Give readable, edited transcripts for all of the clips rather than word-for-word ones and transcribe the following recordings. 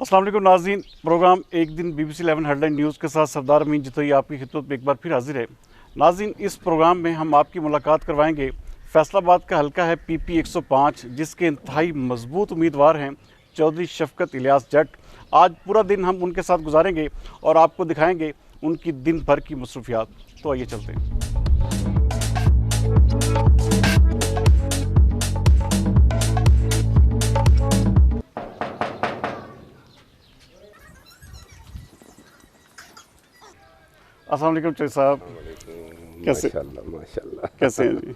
अस्सलाम वालेकुम नाज़रीन, प्रोग्राम एक दिन BBC 11 हेडलाइन न्यूज़ के साथ सरदार अमीन जितोई आपकी खिदमत में एक बार फिर हाजिर है। नाज़रीन, इस प्रोग्राम में हम आपकी मुलाकात करवाएंगे फैसलाबाद का हल्का है PP 105, जिसके इंतहाई मजबूत उम्मीदवार हैं चौधरी शफकत इलियास जट। आज पूरा दिन हम उनके साथ गुजारेंगे और आपको दिखाएंगे उनकी दिन भर की मसरूफियात। तो आइए चलते हैं। अस्सलाम वालेकुम चौधरी साहब, कैसे? माशाल्लाह कैसे हैं जी?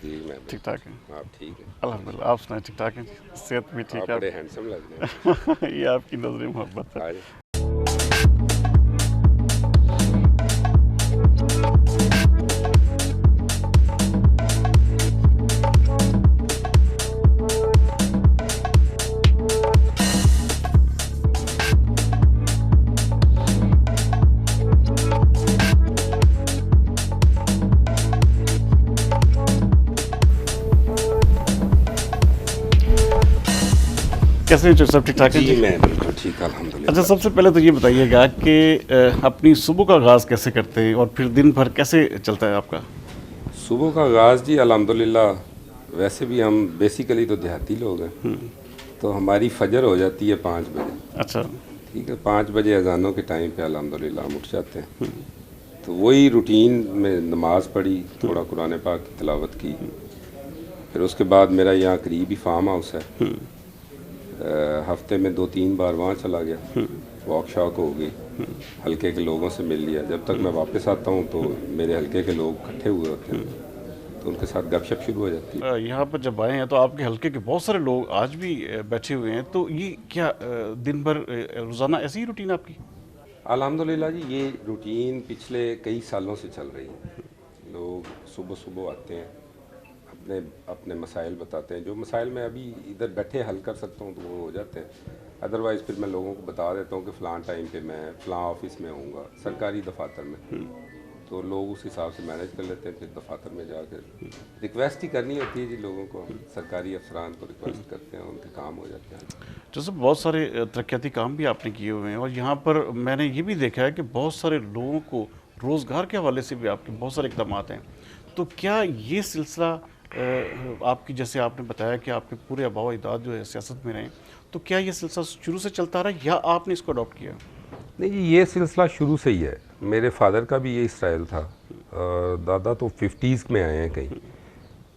जी मैं ठीक ठाक हैं? आप ठीक हैं? अल्हम्दुलिल्लाह, आप सुनाएं? ठीक ठाक हैं? सेहत भी ठीक आप है? बड़े हैंडसम लग रहे हैं ये आपकी नजर मोहब्बत है। आज। कैसे हैं चौधरी साहब? ठीक ठाक हैं जी जी? मैं बिल्कुल ठीक अल्हम्दुलिल्लाह। अच्छा, सबसे पहले तो ये बताइएगा कि अपनी सुबह का आगाज़ कैसे करते हैं और फिर दिन भर कैसे चलता है आपका? सुबह का आगाज़ जी अल्हम्दुलिल्लाह, वैसे भी हम बेसिकली तो देहाती लोग हैं, तो हमारी फजर हो जाती है 5 बजे। अच्छा। ठीक है, 5 बजे अजानों के टाइम पे अल्हम्दुलिल्लाह हम उठ जाते हैं। तो वही रूटीन में नमाज पढ़ी, थोड़ा कुरान पाक की तिलावत की, फिर उसके बाद मेरा यहाँ करीबी फार्म हाउस है, हफ्ते में 2-3 बार वहाँ चला गया, वॉक शॉक हो गई, हल्के के लोगों से मिल लिया। जब तक मैं वापस आता हूँ तो मेरे हल्के के लोग इकट्ठे हुए होते हैं, तो उनके साथ गपशप शुरू हो जाती है। यहाँ पर जब आए हैं तो आपके हल्के के बहुत सारे लोग आज भी बैठे हुए हैं, तो ये क्या दिन भर रोज़ाना ऐसी ही रूटीन आपकी? अल्हम्दुलिल्लाह जी, ये रूटीन पिछले कई सालों से चल रही है। लोग सुबह सुबह आते हैं, अपने अपने मसाइल बताते हैं। जो मसाइल मैं अभी इधर बैठे हल कर सकता हूँ तो वो हो जाते हैं। अदरवाइज़ फिर मैं लोगों को बता देता हूँ कि फ़लाँ टाइम पे मैं फ़लाँ ऑफिस में होऊंगा, सरकारी दफातर में, तो लोग उस हिसाब से मैनेज कर लेते हैं। फिर दफातर में जाकर रिक्वेस्ट ही करनी होती है जी लोगों को, सरकारी अफसरान को रिक्वेस्ट करते हैं, उनके काम हो जाते हैं। जैसे बहुत सारे तरक्याती काम भी आपने किए हुए हैं और यहाँ पर मैंने ये भी देखा है कि बहुत सारे लोगों को रोज़गार के हवाले से भी आपके बहुत सारे इकदाम हैं। तो क्या ये सिलसिला आपकी, जैसे आपने बताया कि आपके पूरे आबा व अजदाद जो है सियासत में रहे, तो क्या ये सिलसिला शुरू से चलता रहा या आपने इसको अडॉप्ट किया? नहीं जी, ये सिलसिला शुरू से ही है। मेरे फादर का भी यही स्टाइल था। दादा तो 50s में आए हैं कहीं,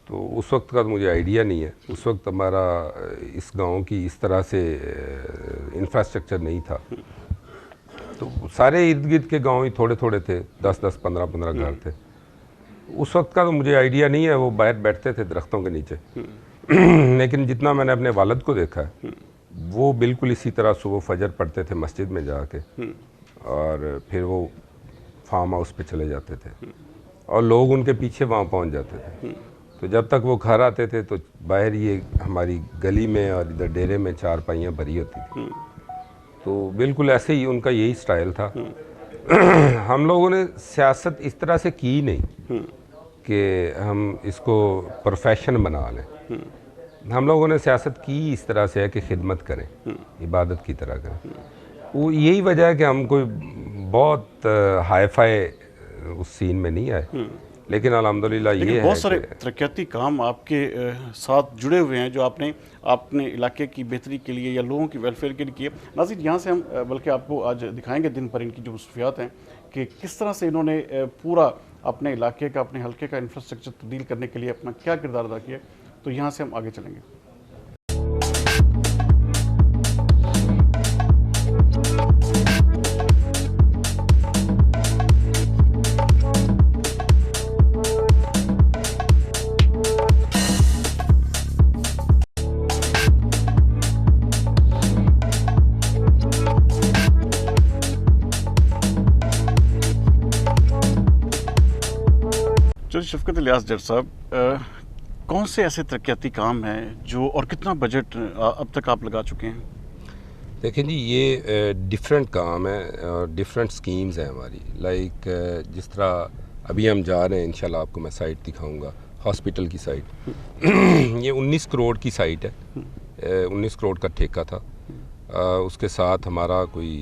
तो उस वक्त का तो मुझे आइडिया नहीं है। उस वक्त हमारा इस गांव की इस तरह से इंफ्रास्ट्रक्चर नहीं था, तो सारे इर्द गिर्द के गांव ही थोड़े थोड़े थे, 10-10, 15-15 घर थे। उस वक्त का तो मुझे आइडिया नहीं है, वो बाहर बैठते थे दरख्तों के नीचे। लेकिन जितना मैंने अपने वालिद को देखा है, वो बिल्कुल इसी तरह सुबह फजर पढ़ते थे मस्जिद में जाके, और फिर वो फार्म हाउस पे चले जाते थे और लोग उनके पीछे वहाँ पहुँच जाते थे। तो जब तक वो घर आते थे तो बाहर ये हमारी गली में और इधर डेरे में चारपाइयाँ भरी होती थी। तो बिल्कुल ऐसे ही उनका यही स्टाइल था। हम लोगों ने सियासत इस तरह से की नहीं कि हम इसको प्रोफेशन बना लें। हम लोगों ने सियासत की इस तरह से है कि खिदमत करें, इबादत की तरह करें। वो यही वजह है कि हम कोई बहुत हाई फाई उस सीन में नहीं आए, लेकिन अल्हम्दुलिल्लाह ये बहुत है सारे कि तरक्याती काम आपके साथ जुड़े हुए हैं जो आपने अपने इलाके की बेहतरी के लिए या लोगों की वेलफेयर के लिए किए। नाज़रीन, यहाँ से हम बल्कि आपको आज दिखाएंगे दिन भर इनकी जो मसरूफियात हैं कि किस तरह से इन्होंने पूरा अपने इलाके का, अपने हल्के का इंफ्रास्ट्रक्चर तब्दील करने के लिए अपना क्या किरदार अदा किया। तो यहाँ से हम आगे चलेंगे। चौधरी शफकत इलियास जट साहब, कौन से ऐसे तरक्याती काम हैं जो, और कितना बजट अब तक आप लगा चुके हैं? देखें जी, ये डिफरेंट काम है और डिफरेंट स्कीम्स हैं हमारी। लाइक जिस तरह अभी हम जा रहे हैं, इंशाल्लाह आपको मैं साइट दिखाऊंगा, हॉस्पिटल की साइट। ये 19 करोड़ की साइट है, 19 करोड़ का ठेका था। उसके साथ हमारा कोई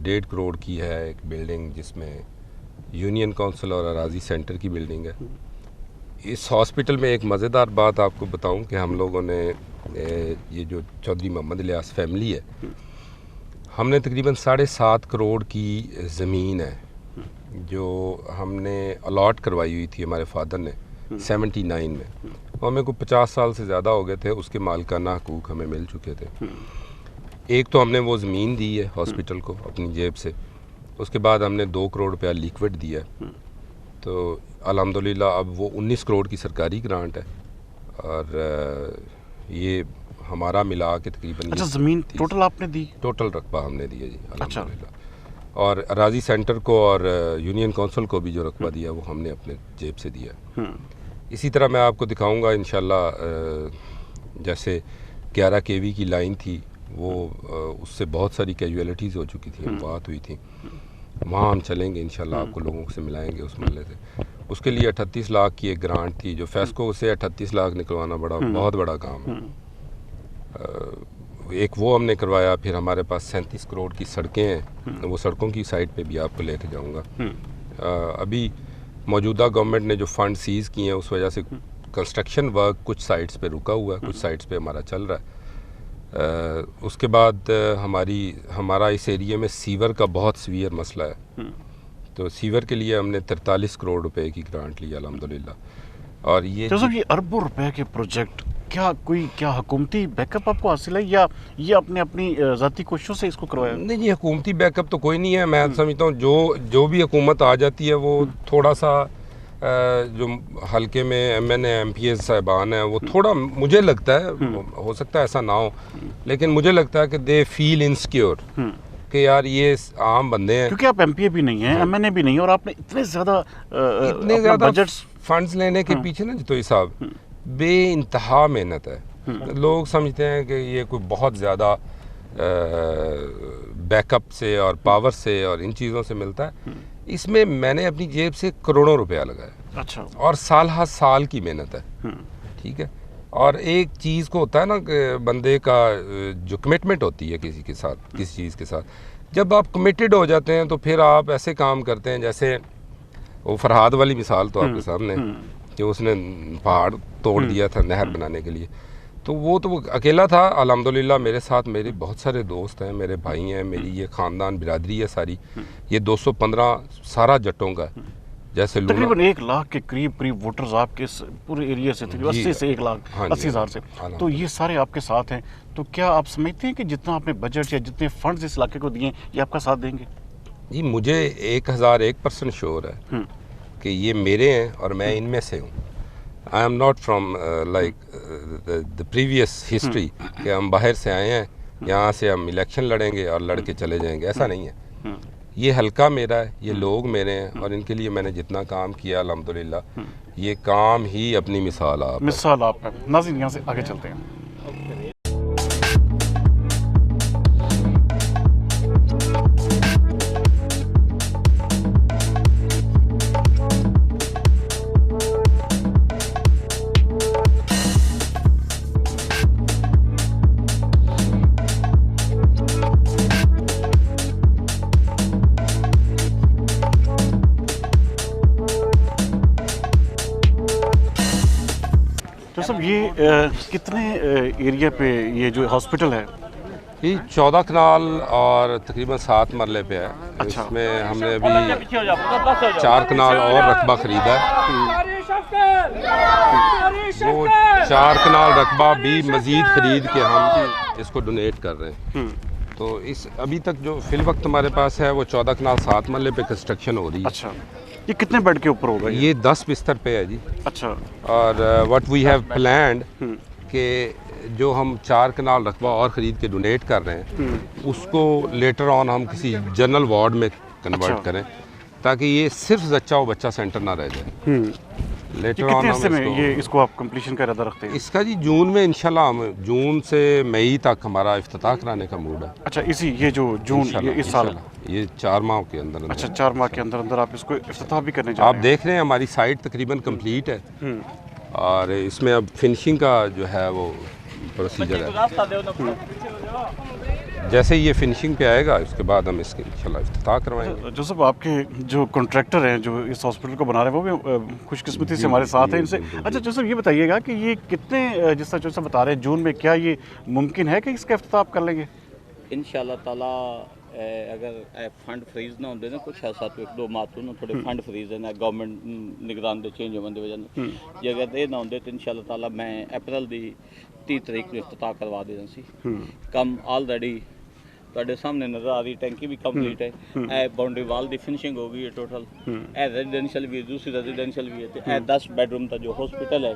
1.5 करोड़ की है एक बिल्डिंग जिसमें यूनियन काउंसिल और अराजी सेंटर की बिल्डिंग है। इस हॉस्पिटल में एक मज़ेदार बात आपको बताऊं कि हम लोगों ने ये जो चौधरी मोहम्मद इलियास फैमिली है, हमने तकरीबन 7.5 करोड़ की ज़मीन है जो हमने अलॉट करवाई हुई थी हमारे फादर ने 79 में, और हमें को 50 साल से ज़्यादा हो गए थे, उसके मालिकाना हकूक़ हमें मिल चुके थे। एक तो हमने वो ज़मीन दी है हॉस्पिटल को अपनी जेब से, उसके बाद हमने 2 करोड़ रुपया लिक्विड दिया है, तो अल्हम्दुलिल्लाह अब वो 19 करोड़ की सरकारी ग्रांट है, और ये हमारा मिला के तकरीबन। अच्छा, ज़मीन टोटल आपने दी? टोटल रकबा हमने दिया जी अच्छा। अल्हम्दुलिल्लाह। और अराजी सेंटर को और यूनियन काउंसिल को भी जो रकबा दिया वो हमने अपने जेब से दिया। इसी तरह मैं आपको दिखाऊंगा इंशाल्लाह, जैसे 11 केवी की लाइन थी वो उससे बहुत सारी कैजुअलिटीज़ हो चुकी थी, बात हुई थी, वहाँ हम चलेंगे इंशाल्लाह, आपको लोगों से मिलाएंगे उस महल्ले से। उसके लिए 38 लाख की एक ग्रांट थी, जो फेस्को से 38 लाख निकलवाना बहुत बड़ा काम है। एक वो हमने करवाया, फिर हमारे पास 37 करोड़ की सड़कें हैं, वो सड़कों की साइड पे भी आपको लेके जाऊंगा। अभी मौजूदा गवर्नमेंट ने जो फंड सीज़ किए हैं उस वजह से कंस्ट्रक्शन वर्क कुछ साइट्स पे रुका हुआ है, कुछ साइट्स पे हमारा चल रहा है। उसके बाद हमारा इस एरिया में सीवर का बहुत सीवियर मसला है, तो सीवर के लिए हमने 43 करोड़ रुपए की ग्रांट ली अल्हम्दुलिल्लाह। और ये अरबों रुपए के प्रोजेक्ट, क्या हुकूमती बैकअप आपको हासिल है या ये अपनी ज़ाती कोशिशों से इसको करवाया? नहीं जी, हुकूमती बैकअप तो कोई नहीं है। मैं समझता हूँ जो भी हुकूमत आ जाती है वो थोड़ा सा जो हल्के में MNA MPs साहिबान है वो थोड़ा, मुझे लगता है, हो सकता है ऐसा ना हो, लेकिन मुझे लगता है कि दे फील इनसिक्योर कि यार ये आम बंदे हैं, क्योंकि आप MPA भी नहीं हैं, MNA भी नहीं, और आपने इतने ज़्यादा बजट्स फंड्स लेने के पीछे ना जितोई साहब बे इंतहा मेहनत है। लोग समझते हैं कि ये कोई बहुत ज़्यादा बैकअप से और पावर से और इन चीज़ों से मिलता है। इसमें मैंने अपनी जेब से करोड़ों रुपया लगाया। अच्छा। और साल हर साल की मेहनत है, ठीक है। और एक चीज़ को होता है ना कि बंदे का जो कमिटमेंट होती है किसी के साथ, किसी चीज़ के साथ, जब आप कमिटेड हो जाते हैं तो फिर आप ऐसे काम करते हैं, जैसे वो फरहाद वाली मिसाल तो आपके सामने कि उसने पहाड़ तोड़ दिया था नहर बनाने के लिए, तो वो अकेला था। अल्हम्दुलिल्लाह मेरे साथ मेरे बहुत सारे दोस्त हैं, मेरे भाई हैं, मेरी ये ख़ानदान बिरादरी है सारी, ये 215 सारा जट्टों का, जैसे तकरीबन 1 लाख के करीब वोटर्स आपके पूरे एरिया से, 80 से 1 लाख 80 हज़ार से, तो ये सारे आपके साथ हैं। तो क्या आप समझते हैं कि जितना आपने बजट या जितने फंड्स इस इलाके को दिए ये आपका साथ देंगे? जी, मुझे 1001% श्योर है कि ये मेरे हैं और मैं इनमें से हूँ। I am not from like the previous history कि हम बाहर से आए हैं, यहाँ से हम इलेक्शन लड़ेंगे और लड़ के चले जाएंगे, ऐसा नहीं है। ये हल्का मेरा है, ये लोग मेरे हैं, और इनके लिए मैंने जितना काम किया अल्हम्दुलिल्लाह, ये काम ही अपनी मिसाल आप है। नाज़रीन, यहाँ से आगे चलते हैं। तो सब ये कितने एरिया पे ये जो हॉस्पिटल है? ये 14 कनाल और तकरीबन 7 मरले पे है। अच्छा। इसमें हमने अभी 4 कनाल और रकबा ख़रीदा है, वो 4 कनाल रकबा भी मज़ीद ख़रीद के हम इसको डोनेट कर रहे हैं। तो इस अभी तक जो फिल वक्त हमारे पास है वो 14 कनाल 7 मरले पे कंस्ट्रक्शन हो रही है। अच्छा, ये कितने बेड के ऊपर होगा? ये 10 बिस्तर पे है जी। अच्छा। और व्हाट वी हैव प्लान्ड कि जो हम 4 कनाल रकबा और ख़रीद के डोनेट कर रहे हैं उसको लेटर ऑन हम किसी जनरल वार्ड में कन्वर्ट करें, ताकि ये सिर्फ जच्चा व बच्चा सेंटर ना रह जाए। लेटर ऑन इसको आप कंप्लीशन का इरादा रखते हैं? इसका जी जून में इंशाल्लाह, हम जून से मई तक हमारा इफ्तिताह कराने का मूड है। अच्छा, ये जो जून ये इस साल, ये 4 माह के अंदर। अच्छा, 4 माह के अंदर आप इसको इफ्तिताह भी करने जा रहे हैं? आप देख रहे हैं हमारी साइट तकरीबन कंप्लीट है, और इसमें अब फिनिशिंग का जो है वो प्रोसीजर है। जैसे ही ये फिनिशिंग पे आएगा उसके बाद हम इसके इंशाल्लाह इफ्तिताह करवाएंगे। जोसेफ, आपके जो कॉन्ट्रैक्टर हैं जो इस हॉस्पिटल को बना रहे हैं वो भी खुशकिस्मती से हमारे साथ हैं इनसे। अच्छा जोसेफ, ये बताइएगा कि ये कितने, जिस तरह जोसेफ बता रहे हैं, जून में क्या ये मुमकिन है कि इसका इफ्तिताह आप कर लेंगे? इंशाल्लाह ताला अगर फंड फ्रीज ना होंगे ना कुछ ऐसा तो 1-2 माह तो ना थोड़े फंड फ्रीज है ना गवर्नमेंट निगरान दे चेंज होने की वजह जे अगर ये ना होंगे तो इंशाल्लाह ताला मैं अप्रैल की 30 तारीख को इफ्तिताह करवा देना सी। कम ऑलरेडी ਤੁਹਾਡੇ ਸਾਹਮਣੇ ਨਜ਼ਰ ਆ ਰਹੀ ਟੈਂਕੀ ਵੀ ਕੰਪਲੀਟ ਹੈ ਇਹ ਬਾਉਂਡਰੀ ਵਾਲ ਦੀ ਫਿਨਿਸ਼ਿੰਗ ਹੋ ਗਈ ਹੈ ਟੋਟਲ ਇਹ ਰੈਜ਼ੀਡੈਂਸ਼ੀਅਲ ਵੀ ਦੂਸਰੀ ਰੈਜ਼ੀਡੈਂਸ਼ੀਅਲ ਵੀ ਹੈ ਤੇ ਇਹ 10 ਬੈਡਰੂਮ ਦਾ ਜੋ ਹਸਪੀਟਲ ਹੈ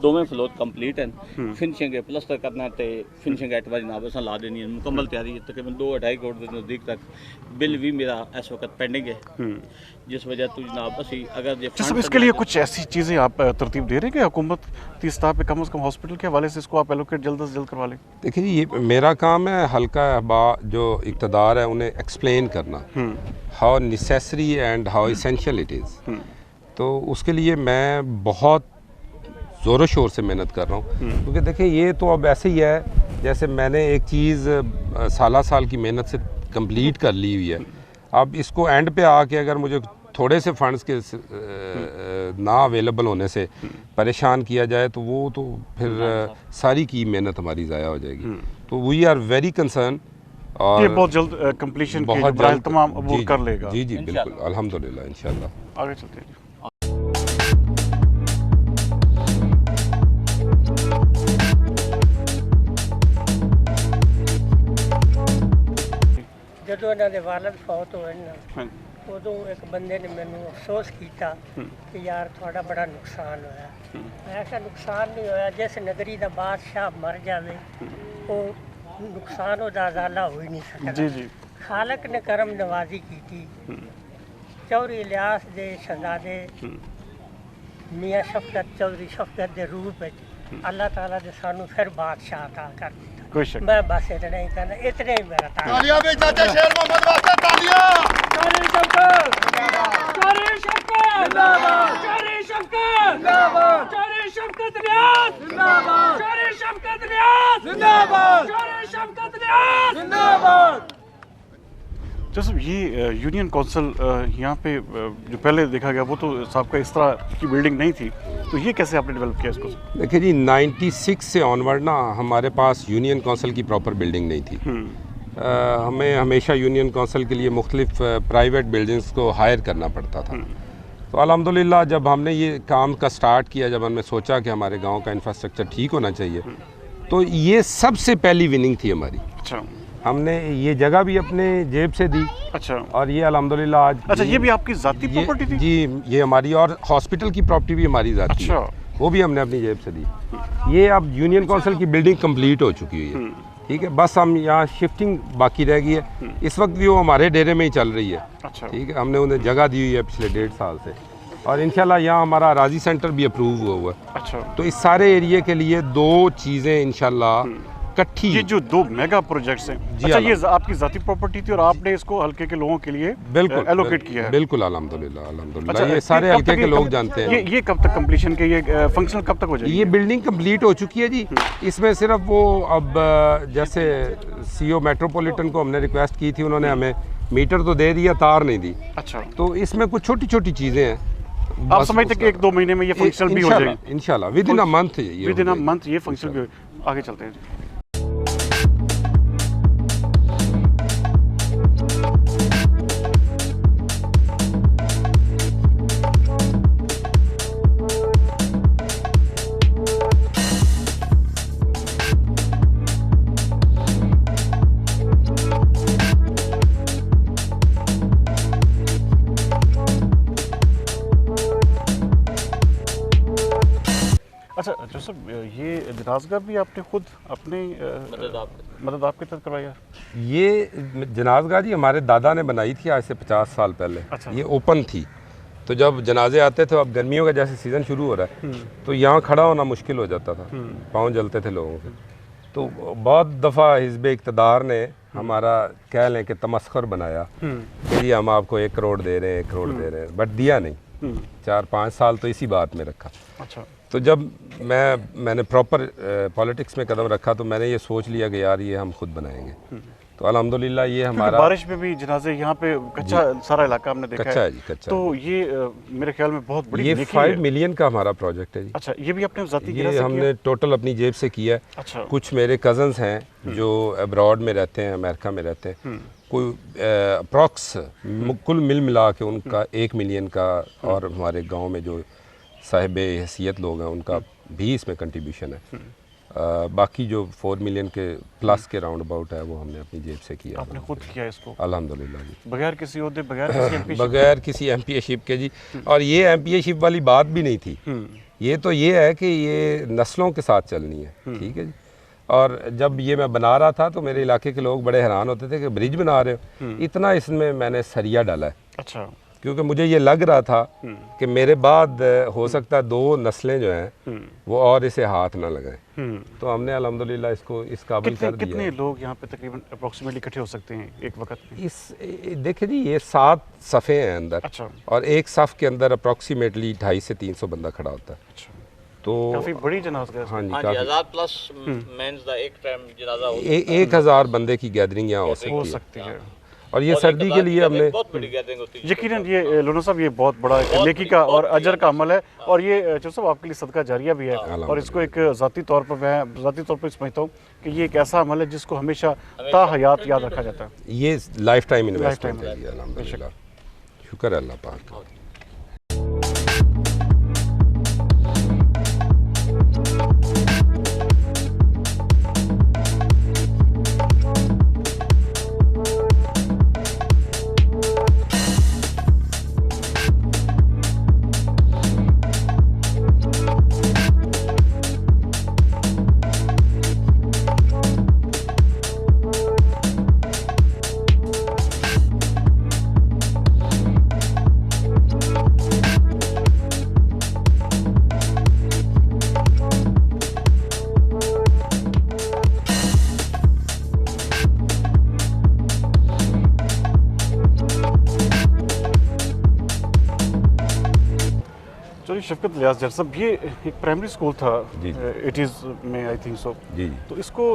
ਦੋਵੇਂ ਫਲੋਰ ਕੰਪਲੀਟ ਹਨ ਫਿਨਿਸ਼ਿੰਗ ਹੈ ਪਲਸਟਰ ਕਰਨਾ ਤੇ ਫਿਨਿਸ਼ਿੰਗ ਐਟ ਵਾਰੀ ਜਨਾਬ ਅਸਾਂ ਲਾ ਦੇਣੀ ਹੈ ਮੁਕੰਮਲ ਤਿਆਰੀ ਹੈ तकरीबन 2-2.5 करोड़ के नज़दीक तक बिल भी मेरा इस वक्त पेंडिंग है जिस वजह तो जनाब असी अगर जोसेफ, इसके लिए कुछ ऐसी चीज़ें आप तरतीब दे रहे हैं कि हुकूमत की स्टाफ पे कम से कम हॉस्पिटल के हवाले से इसको आप एलोकेट जल्द से जल्द करवा लें? देखिए जी, ये मेरा काम है हल्का अहबा जो इक़्तिदार है उन्हें एक्सप्लेन करना how necessary and how essential it is. तो उसके लिए मैं बहुत ज़ोरों शोर से मेहनत कर रहा हूँ क्योंकि देखिए ये तो अब ऐसे ही है जैसे मैंने एक चीज़ साल की मेहनत से कंप्लीट कर ली हुई है, अब इसको एंड पे आके अगर मुझे थोड़े से फंड्स के ना अवेलेबल होने से परेशान किया जाए तो वो तो फिर सारी की मेहनत हमारी ज़ाया हो जाएगी। तो वी आर वेरी कंसर्न और ये बहुत जल्द कंप्लीशन के जो तमाम अबूर कर लेगा। जी जी बिल्कुल, अल्हम्दुलिल्लाह, इंशाल्लाह। आगे चलते हैं। ਜਦੋਂ ਇਹਨਾਂ ਦੇ ਵਾਲਦ ਫੌਤ ਹੋਏ ਨਾ ਉਦੋਂ ਇੱਕ ਬੰਦੇ ਨੇ ਮੈਨੂੰ ਅਫਸੋਸ ਕੀਤਾ ਕਿ ਯਾਰ ਤੁਹਾਡਾ ਬੜਾ ਨੁਕਸਾਨ ਹੋਇਆ। ਮੈਂ ਕਿਹਾ ਨੁਕਸਾਨ ਨਹੀਂ ਹੋਇਆ, ਜਿਸ ਨਗਰੀ ਦਾ ਬਾਦਸ਼ਾਹ ਮਰ ਜਾਵੇ ਉਹ ਨੁਕਸਾਨ ਉਹਦਾ ਅਜ਼ਾਲਾ ਹੋ ਹੀ ਨਹੀਂ ਸਕਦਾ। जी जी ਖਾਲਕ ਨੇ ਕਰਮ ਨਵਾਜ਼ੀ ਕੀਤੀ। ਚੌਧਰੀ ਇਲਿਆਸ ਦੇ ਸ਼ਹਜ਼ਾਦੇ ਮੀਆਂ ਸ਼ਫਕਤ ਚੌਧਰੀ ਸ਼ਫਕਤ ਦੇ ਰੂਪ ਵਿੱਚ अल्लाह ताला ने सानू फिर बादशाह अता कर दिया। कोई शक मैं बस इतना ही कहना, इतने ही मेरा तालियां भी चाचा शेर मोहम्मद वास्ते तालियां। चौधरी शफकत जिंदाबाद, चौधरी शफकत जिंदाबाद, चौधरी शफकत जिंदाबाद, चौधरी शफकत रियाज जिंदाबाद, चौधरी शफकत रियाज जिंदाबाद, चौधरी शफकत रियाज जिंदाबाद। जोसेफ, ये यूनियन काउंसिल यहाँ पे जो पहले देखा गया वो तो साहब का इस तरह की बिल्डिंग नहीं थी, तो ये कैसे आपने डेवलप किया इसको? देखिए जी, 96 से ऑनवर्ड ना हमारे पास यूनियन काउंसिल की प्रॉपर बिल्डिंग नहीं थी। हमें हमेशा यूनियन काउंसिल के लिए मुख्तलिफ प्राइवेट बिल्डिंग्स को हायर करना पड़ता था। तो अल्हम्दुलिल्लाह जब हमने ये काम का स्टार्ट किया, जब हमने सोचा कि हमारे गाँव का इंफ्रास्ट्रक्चर ठीक होना चाहिए, तो ये सबसे पहली विनिंग थी हमारी। अच्छा, हमने ये जगह भी अपने जेब से दी। अच्छा, और ये अल्हम्दुलिल्लाह आज अच्छा ये भी आपकी ज़ाती प्रॉपर्टी थी? जी, ये हमारी, और हॉस्पिटल की प्रॉपर्टी भी हमारी ज़ाती है, वो भी हमने अपनी जेब से दी। ये अब यूनियन काउंसिल की बिल्डिंग कंप्लीट हो चुकी हुई है, ठीक है, बस हम यहाँ शिफ्टिंग बाकी रह गई है। इस वक्त भी वो हमारे डेरे में ही चल रही है। अच्छा, ठीक है, हमने उन्हें जगह दी हुई है पिछले 1.5 साल से, और इंशाल्लाह यहाँ हमारा राजी सेंटर भी अप्रूव हुआ है। अच्छा, तो इस सारे एरिए के लिए 2 चीज़ें इंशाल्लाह इकट्ठी। ये जो 2 मेगा प्रोजेक्ट्स हैं, अच्छा ये आपकी ज़ाती प्रॉपर्टी थी और आपने इसको हल्के के लोगों के लिए बिल्कुल एलोकेट किया है? बिल्कुल, अल्हम्दुलिल्लाह अल्हम्दुलिल्लाह। अच्छा, ये सारे कब हल्के तक के लोग जानते हैं। ये कब तक कंप्लीशन के, ये फंक्शनल कब तक हो जाएगी? ये बिल्डिंग कंप्लीट हो चुकी है जी। इसमें सिर्फ वो अब जैसे सीओ मेट्रोपॉलिटन को हमने रिक्वेस्ट की थी, उन्होंने हमें मीटर तो दे दिया, तार नहीं दी। अच्छा, तो इसमें कुछ छोटी छोटी चीज़ें हैं। आप समझते कि 1-2 महीने में ये फंक्शनल भी हो जाएगी? इंशाल्लाह with in a month, with in a month ये फंक्शनल भी हो। आगे चलते हैं। अच्छा जोसेफ, ये जनाजगा भी आपने खुद अपने मदद आपके तहत करवाई है? ये जनाजगा जी हमारे दादा ने बनाई थी आज से 50 साल पहले। अच्छा। ये ओपन थी, तो जब जनाजे आते थे, अब गर्मियों का जैसे सीज़न शुरू हो रहा है, तो यहाँ खड़ा होना मुश्किल हो जाता था, पाँव जलते थे लोगों के। तो बहुत दफ़ा हिज़्ब इक़्तिदार ने हमारा कह लें कि तमस्खुर बनाया कि जी हम आपको 1 करोड़ दे रहे हैं, 1 करोड़ दे रहे हैं, बट दिया नहीं। 4-5 साल तो इसी बात में रखा। अच्छा, तो जब मैंने प्रॉपर पॉलिटिक्स में कदम रखा, तो मैंने ये सोच लिया कि यार ये हम खुद बनाएंगे। तो अल्हम्दुलिल्लाह ये क्योंकि हमारा बारिश में भी जनाजे यहाँ पे कच्चा सारा इलाका हमने देखा कच्चा है जी, कच्चा तो ये मेरे ख्याल में बहुत बड़ी ये नेकी 5 है। मिलियन का हमारा प्रोजेक्ट है जी। अच्छा, ये भी अपने जाती गिरा ये से हमने टोटल अपनी जेब से किया है। अच्छा। कुछ मेरे कज़न्स हैं जो अब्रॉड में रहते हैं, अमेरिका में रहते हैं, कोई अप्रॉक्स कुल मिल मिला के उनका 1 मिलियन का, और हमारे गांव में जो साहिब हैसियत लोग हैं उनका भी इसमें कंट्रीब्यूशन है। बाकी जो 4 मिलियन के प्लस के राउंड अबाउट है वो हमने अपनी जेब से किया। आपने खुद किया इसको अल्हम्दुलिल्लाह जी, बगैर किसी ओहदे, बगैर किसी MP बगैर किसी एमपीएशिप के जी। और ये एमपीएशिप वाली बात भी नहीं थी, ये तो ये है कि ये नस्लों के साथ चलनी है, ठीक है जी। और जब ये मैं बना रहा था तो मेरे इलाके के लोग बड़े हैरान होते थे कि ब्रिज बना रहे हो, इतना इसमें मैंने सरिया डाला है, अच्छा, क्योंकि मुझे ये लग रहा था कि मेरे बाद हो सकता है 2 नस्लें जो हैं वो और इसे हाथ ना लगाएं। तो हमने अल्हम्दुलिल्लाह इसको इस काबिल कर दिया। कितने लोग यहाँ पे तकरीबन अप्रोक्सीमेटली इकट्ठे हो सकते हैं एक वक्त में? देखिए जी, ये 7 सफ़े हैं अंदर, अच्छा। और एक सफ़ के अंदर अप्रोक्सीमेटली 250 से 300 बंदा खड़ा होता है। अच्छा, तो काफी बड़ी जनाज़ा हाँ जी, हाँ जी, काफी 1000 प्लस मेंस दा एक टाइम जनाजा हो 1000 बंदे की गैदरिंग यहाँ हो हो सकती है। सकती है। और ये सर्दी के लिए हमने बहुत बड़ी गैदरिंग होती है। यकीनन ये लोनो साहब, ये बहुत बड़ा एक नेकी का और अजर का अमल है, और ये चलो साहब आपके लिए सदका जारिया भी है। और इसको एक ज़ाती तौर पर मैं ज़ाती तौर पर समझता हूँ कि ये एक ऐसा अमल है जिसको हमेशा ता हयात याद रखा जाता है। ये लाइफ टाइम इन्वेस्टमेंट Lifetime है जी, अल्हम्दुलिल्लाह, शुक्र है अल्लाह पाक का। चलिए शफकत लियाज जर साहब, ये एक प्राइमरी स्कूल था जी, 80s में, आई थिंक सो। जी जी। तो इसको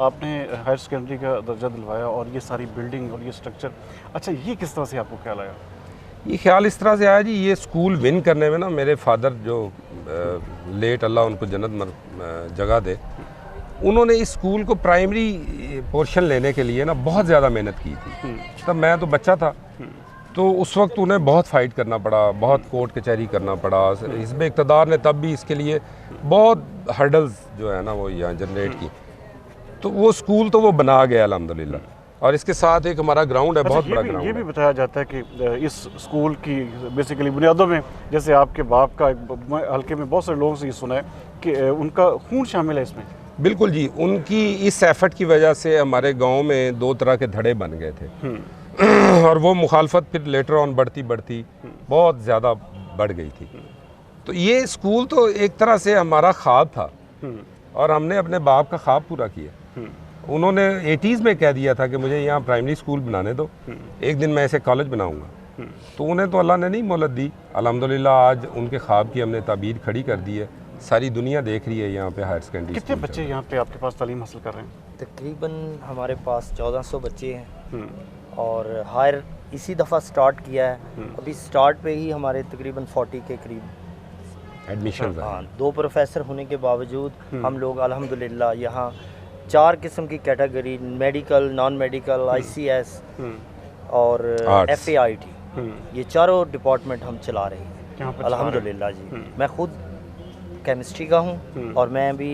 आपने हायर सेकेंडरी का दर्जा दिलवाया, और ये सारी बिल्डिंग और ये स्ट्रक्चर, अच्छा, ये किस तरह से आपको ख्याल आया? ये ख्याल इस तरह से आया जी, ये स्कूल विन करने में ना मेरे फादर जो लेट अल्लाह उनको जन्नत जगह दे, उन्होंने इस स्कूल को प्राइमरी पोर्शन लेने के लिए ना बहुत ज़्यादा मेहनत की थी। तब मैं तो बच्चा था, तो उस वक्त उन्हें बहुत फ़ाइट करना पड़ा, बहुत कोर्ट कचहरी करना पड़ा। हिज़्ब इक़्तिदार ने तब भी इसके लिए बहुत हर्डल्स जो है ना वो यहाँ जनरेट की, तो वो स्कूल तो वो बना गया अल्हम्दुलिल्लाह। और इसके साथ एक हमारा ग्राउंड है, अच्छा, बहुत बड़ा ये ग्राउंड भी है। बताया जाता है कि इस स्कूल की बेसिकली बुनियादों में, जैसे आपके बाप का, हल्के में बहुत सारे लोगों से ये सुना है कि उनका खून शामिल है इसमें। बिल्कुल जी, उनकी इस एफर्ट की वजह से हमारे गांव में 2 तरह के धड़े बन गए थे और वो मुखालफत फिर लेटर ऑन बढ़ती बढ़ती बहुत ज़्यादा बढ़ गई थी। तो ये स्कूल तो एक तरह से हमारा ख्वाब था, और हमने अपने बाप का ख्वाब पूरा किया। उन्होंने 80s में कह दिया था कि मुझे यहाँ प्राइमरी स्कूल बनाने दो, एक दिन मैं इसे कॉलेज बनाऊँगा। तो उन्हें तो अल्लाह ने नहीं मोहलत दी। अल्हम्दुलिल्लाह आज उनके ख्वाब की हमने ताबीर खड़ी कर दी है, सारी दुनिया देख रही है यहाँ पे हायर सेकेंडरी। कितने बच्चे यहाँ पे आपके पास तालीम हासिल कर रहे हैं? तकरीबन हमारे पास 1400 बच्चे हैं, और हायर इसी दफ़ा स्टार्ट किया है। अभी स्टार्ट पे ही हमारे तकरीबन 40 के करीब एडमिशन। हाँ, 2 प्रोफेसर होने के बावजूद हम लोग अल्हम्दुलिल्लाह यहाँ 4 किस्म की category, medical, non medical, ICS और Arts। FAIT, ये चारों डिपार्टमेंट हम चला रहे यहाँ हैं पे अल्हम्दुलिल्लाह जी। मैं खुद केमिस्ट्री का हूँ, और मैं भी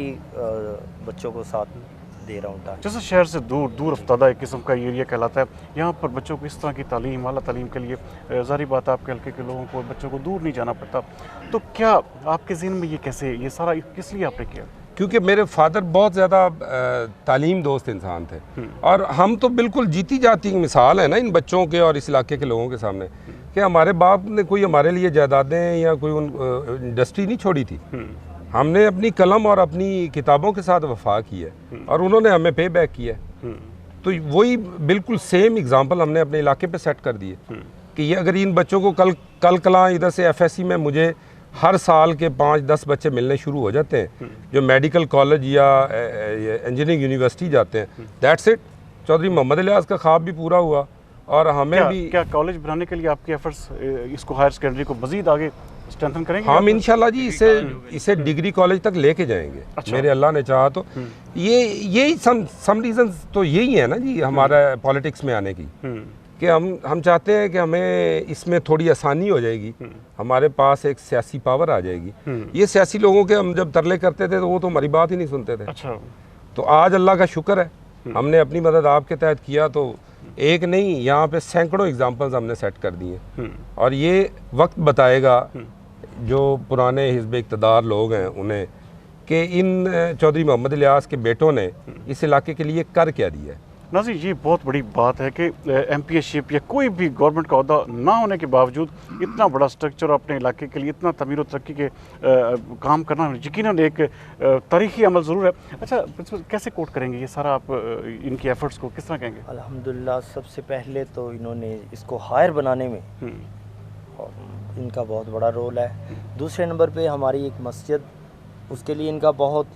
बच्चों को साथ दे रहा हूँ। जैसे शहर से दूर दूर अफ्तादा एक किस्म का एरिया कहलाता है, यहाँ पर बच्चों को इस तरह की तालीम, आला तालीम के लिए ज़ाहिर बात है आपके हल्के के लोगों को, बच्चों को दूर नहीं जाना पड़ता। तो क्या आपके ज़हन में ये कैसे, ये सारा किस लिए आपने किया? क्योंकि मेरे फादर बहुत ज़्यादा तालीम दोस्त इंसान थे, और हम तो बिल्कुल जीती जाती मिसाल है ना इन बच्चों के और इस इलाके के लोगों के सामने, कि हमारे बाप ने कोई हमारे लिए जायदादें या कोई इंडस्ट्री नहीं छोड़ी थी। हमने अपनी कलम और अपनी किताबों के साथ वफा की है, और उन्होंने हमें पे बैक किया है। तो वही बिल्कुल सेम एग्जांपल हमने अपने इलाके पे सेट कर दिए कि ये अगर इन बच्चों को कल कला इधर से FSC में मुझे हर साल के 5-10 बच्चे मिलने शुरू हो जाते हैं जो मेडिकल कॉलेज या इंजीनियरिंग यूनिवर्सिटी जाते हैं, दैट्स इट, चौधरी मोहम्मद इलियास का ख्वाब भी पूरा हुआ और हमें भी क्या कॉलेज बनाने के लिए आपके एफर्ट्स इसको हायर सेकेंडरी को मजीद आगे स्ट्रेंथन करेंगे? हम इंशाल्लाह जी इसे डिग्री कॉलेज तक लेके जाएंगे। अच्छा। मेरे अल्लाह ने चाहा तो यही सम रीजंस तो यही है ना जी हमारा पॉलिटिक्स में आने की, कि हम चाहते हैं कि हमें इसमें थोड़ी आसानी हो जाएगी, हमारे पास एक सियासी पावर आ जाएगी। ये सियासी लोगों के हम जब तरले करते थे तो वो तो हमारी बात ही नहीं सुनते थे। अच्छा। तो आज अल्लाह का शुक्र है हमने अपनी मदद आपके तहत किया, तो एक नहीं यहाँ पे सैकड़ों एग्जाम्पल्स हमने सेट कर दिए और ये वक्त बताएगा जो पुराने हिज़्ब इक़्तिदार लोग हैं उन्हें कि इन चौधरी मोहम्मद इलियास के बेटों ने इस इलाके के लिए कर क्या दिया है। नाज़रीन, ये बहुत बड़ी बात है कि एमपीएशिप या कोई भी गवर्नमेंट का अहदा ना होने के बावजूद इतना बड़ा स्ट्रक्चर अपने इलाके के लिए इतना तमीर और तरक्की के काम करना यकीनन एक तारीखी अमल ज़रूर है। अच्छा, कैसे कोट करेंगे ये सारा आप इनकी एफर्ट्स को किस तरह कहेंगे? अल्हम्दुलिल्लाह सबसे पहले तो इन्होंने इसको हायर बनाने में इनका बहुत बड़ा रोल है। दूसरे नंबर पे हमारी एक मस्जिद, उसके लिए इनका बहुत,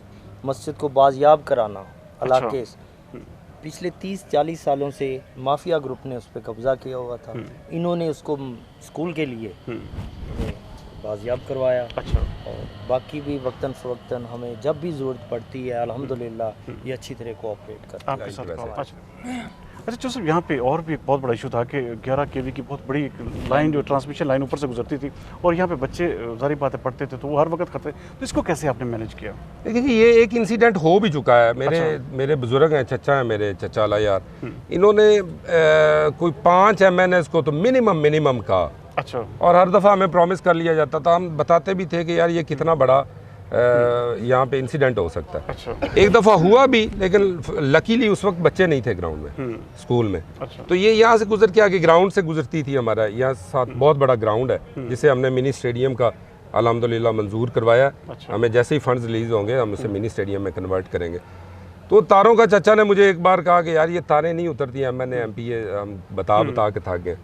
मस्जिद को बाजियाब कराना इलाके से पिछले 30-40 सालों से माफिया ग्रुप ने उस पर कब्ज़ा किया हुआ था, इन्होंने उसको स्कूल के लिए बाजियाब करवाया। अच्छा। और बाकी भी वक्तन फ़वक्तन हमें जब भी ज़रूरत पड़ती है अल्हम्दुलिल्लाह ये अच्छी तरह कोऑपरेट करते हैं आपके साथ। अच्छा जोसेफ, यहाँ पे और भी एक बहुत बड़ा इशू था कि 11 केवी की बहुत बड़ी लाइन जो ट्रांसमिशन लाइन ऊपर से गुजरती थी और यहाँ पे बच्चे जारी बातें पढ़ते थे तो वो हर वक्त खतरे, तो इसको कैसे आपने मैनेज किया? देखिए ये एक इंसिडेंट हो भी चुका है। मेरे बुजुर्ग हैं, चचा हैं मेरे, चचा अला यार, इन्होंने कोई 5 MNS को तो मिनिमम कहा। अच्छा। और हर दफ़ा हमें प्रॉमिस कर लिया जाता था, हम बताते भी थे कि यार ये कितना बड़ा यहाँ पे इंसिडेंट हो सकता है। अच्छा। एक दफ़ा हुआ भी, लेकिन लकीली उस वक्त बच्चे नहीं थे ग्राउंड में, स्कूल में। अच्छा। तो ये यहाँ से गुजर के आगे ग्राउंड से गुजरती थी, हमारा यहाँ साथ बहुत बड़ा ग्राउंड है जिसे हमने मिनी स्टेडियम का अल्हम्दुलिल्लाह मंजूर करवाया। अच्छा। हमें जैसे ही फंड्स रिलीज होंगे हम उसे मिनी स्टेडियम में कन्वर्ट करेंगे। तो तारों का चचा ने मुझे एक बार कहा कि यार ये तारें नहीं उतरती हैं, मैंने MPA हम बता के थक गए।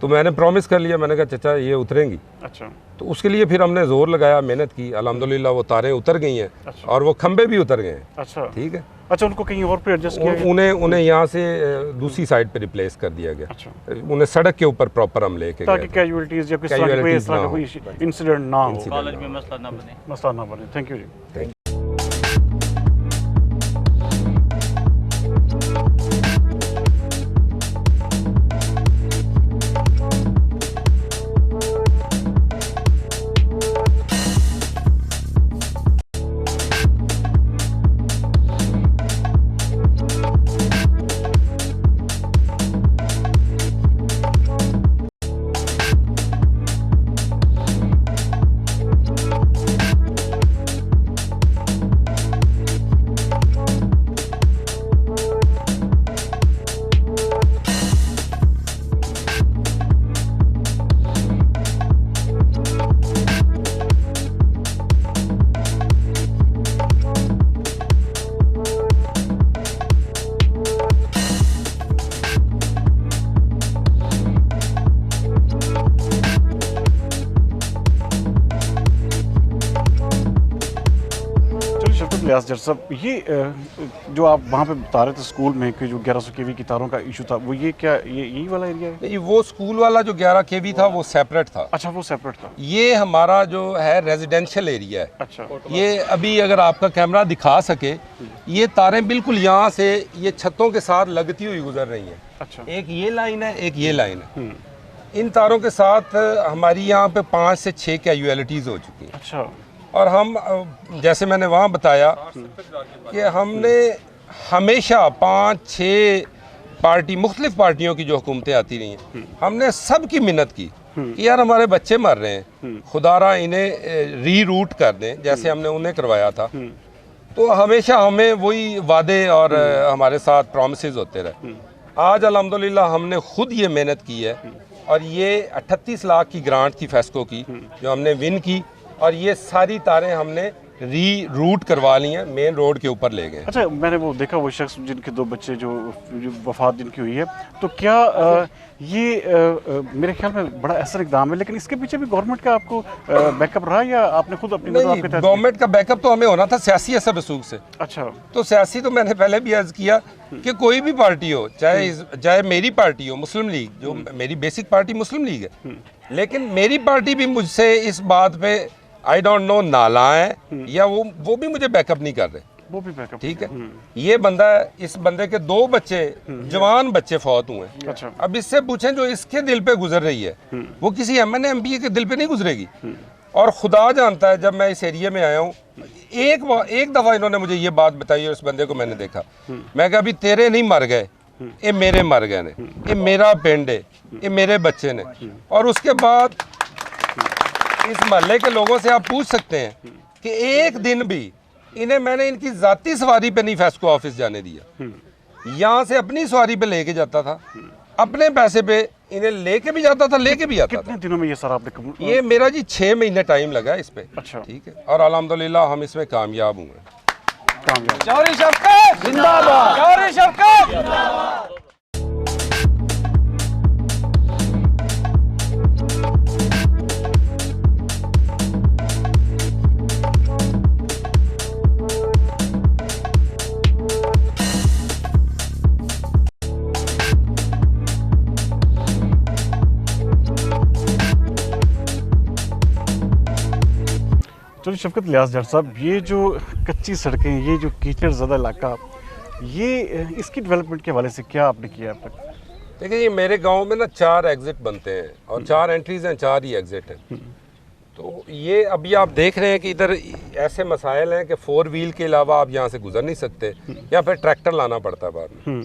तो मैंने प्रॉमिस कर लिया, मैंने कहा चचा ये उतरेंगी। अच्छा। तो उसके लिए फिर हमने जोर लगाया, मेहनत की, अल्हम्दुलिल्लाह वो तारें उतर गई हैं। अच्छा। और वो खंबे भी उतर गए हैं। अच्छा। ठीक है। अच्छा, उनको कहीं और पे एडजस्ट किया गया? उन्हें यहाँ से दूसरी साइड पे रिप्लेस कर दिया गया। अच्छा। उन्हें सड़क के ऊपर प्रॉपर हम लेके ताकि गए कैजुअलिटीज या किस तरह की कोई इस तरह का कोई इंसिडेंट ना हो, कॉलेज में मसला ना बने। थैंक यू जी। लिहाज जर साहब, ये जो आप वहाँ पे बता रहे थे स्कूल में कि जो 1100 केवी की तारों का इशू था, वो ये क्या यही वाला एरिया है? नहीं, वो स्कूल वाला जो 11 केवी था वो सेपरेट था। अच्छा, वो सेपरेट था। ये हमारा जो है रेजिडेंशियल एरिया है। अच्छा। ये अभी अगर आपका कैमरा दिखा सके, ये तारें बिल्कुल यहाँ से ये छतों के साथ लगती हुई गुजर रही हैं। अच्छा। एक ये लाइन है, एक ये लाइन है। इन तारों के साथ हमारी यहाँ पे 5 से 6 कैजुअलिटीज हो चुकी हैं। अच्छा। और हम, जैसे मैंने वहाँ बताया कि हमने हमेशा 5-6 पार्टी, मुख्तलिफ पार्टियों की जो हुकूमतें आती रही हैं, हमने सब की मिन्नत की कि यार हमारे बच्चे मर रहे हैं, खुदारा इन्हें रीरूट कर दें, जैसे हमने उन्हें करवाया था। तो हमेशा हमें वही वादे और हमारे साथ प्रॉमिसेस होते रहे। आज अल्हम्दुलिल्लाह हमने खुद ये मेहनत की है और ये 38 लाख की ग्रांट थी फेस्को की जो हमने विन की, और ये सारी तारें हमने री रूट करवा ली हैं, मेन रोड के ऊपर ले गए। अच्छा, मैंने वो देखा वो शख्स जिनके 2 बच्चे जो वफात जिनकी हुई है, तो क्या ये मेरे ख्याल में बड़ा ऐसा इकदाम है, लेकिन इसके पीछे भी गवर्नमेंट का आपको बैकअप रहा या आपने खुद अपनी नहीं, गवर्नमेंट का बैकअप तो हमें होना था सियासी असर रसूख से। अच्छा, तो सियासी तो मैंने पहले भी अर्ज किया कि कोई भी पार्टी हो, चाहे मेरी पार्टी हो मुस्लिम लीग, जो मेरी बेसिक पार्टी मुस्लिम लीग है, लेकिन मेरी पार्टी भी मुझसे इस बात पे आई डोंट नो नालाएं या वो भी मुझे बैकअप नहीं कर रहे, वो भी बैकअप, ठीक है। ये बंदा, इस बंदे के 2 बच्चे जवान बच्चे फौत हुए हैं। अच्छा, अब इससे पूछें जो इसके दिल पे गुजर रही है वो किसी एमएनए एमपी के दिल पे नहीं गुजरेगी। और खुदा जानता है, जब मैं इस एरिया में आया हूँ एक दफ़ा इन्होंने मुझे ये बात बताई और इस बंदे को मैंने देखा, मैं कहा अभी तेरे नहीं मर गए, ये मेरे मर गए ने, ये मेरा पिंड है, ये मेरे बच्चे ने। और उसके बाद इस मोहल्ले के लोगों से आप पूछ सकते हैं कि एक दिन भी इन्हें मैंने इनकी जाती सवारी पे नहीं फेस्को ऑफिस जाने दिया। यहाँ से अपनी सवारी पे लेके जाता था, अपने पैसे पे इन्हें लेके भी जाता था, लेके भी आता था। कितने दिनों में ये सर आपने ये मेरा जी 6 महीने टाइम लगा इस पे। अच्छा, ठीक है, और अल्हम्दुलिल्लाह हम इसमें कामयाब हुए। कामयाब। चौरी शफकत जिंदाबाद, चौरी शफकत। चलिए शफकत लियाज जट साहब, ये जो कच्ची सड़कें, ये जो कीचड़ ज़्यादा इलाका, ये इसकी डेवलपमेंट के हवाले से क्या आपने किया अब तक? देखिए, ये मेरे गांव में ना 4 एग्जिट बनते हैं और 4 एंट्रीज हैं, 4 ही एग्जिट हैं। तो ये अभी आप देख रहे हैं कि इधर ऐसे मसाइल हैं कि 4 व्हील के अलावा आप यहाँ से गुजर नहीं सकते, या फिर ट्रैक्टर लाना पड़ता है बाद में।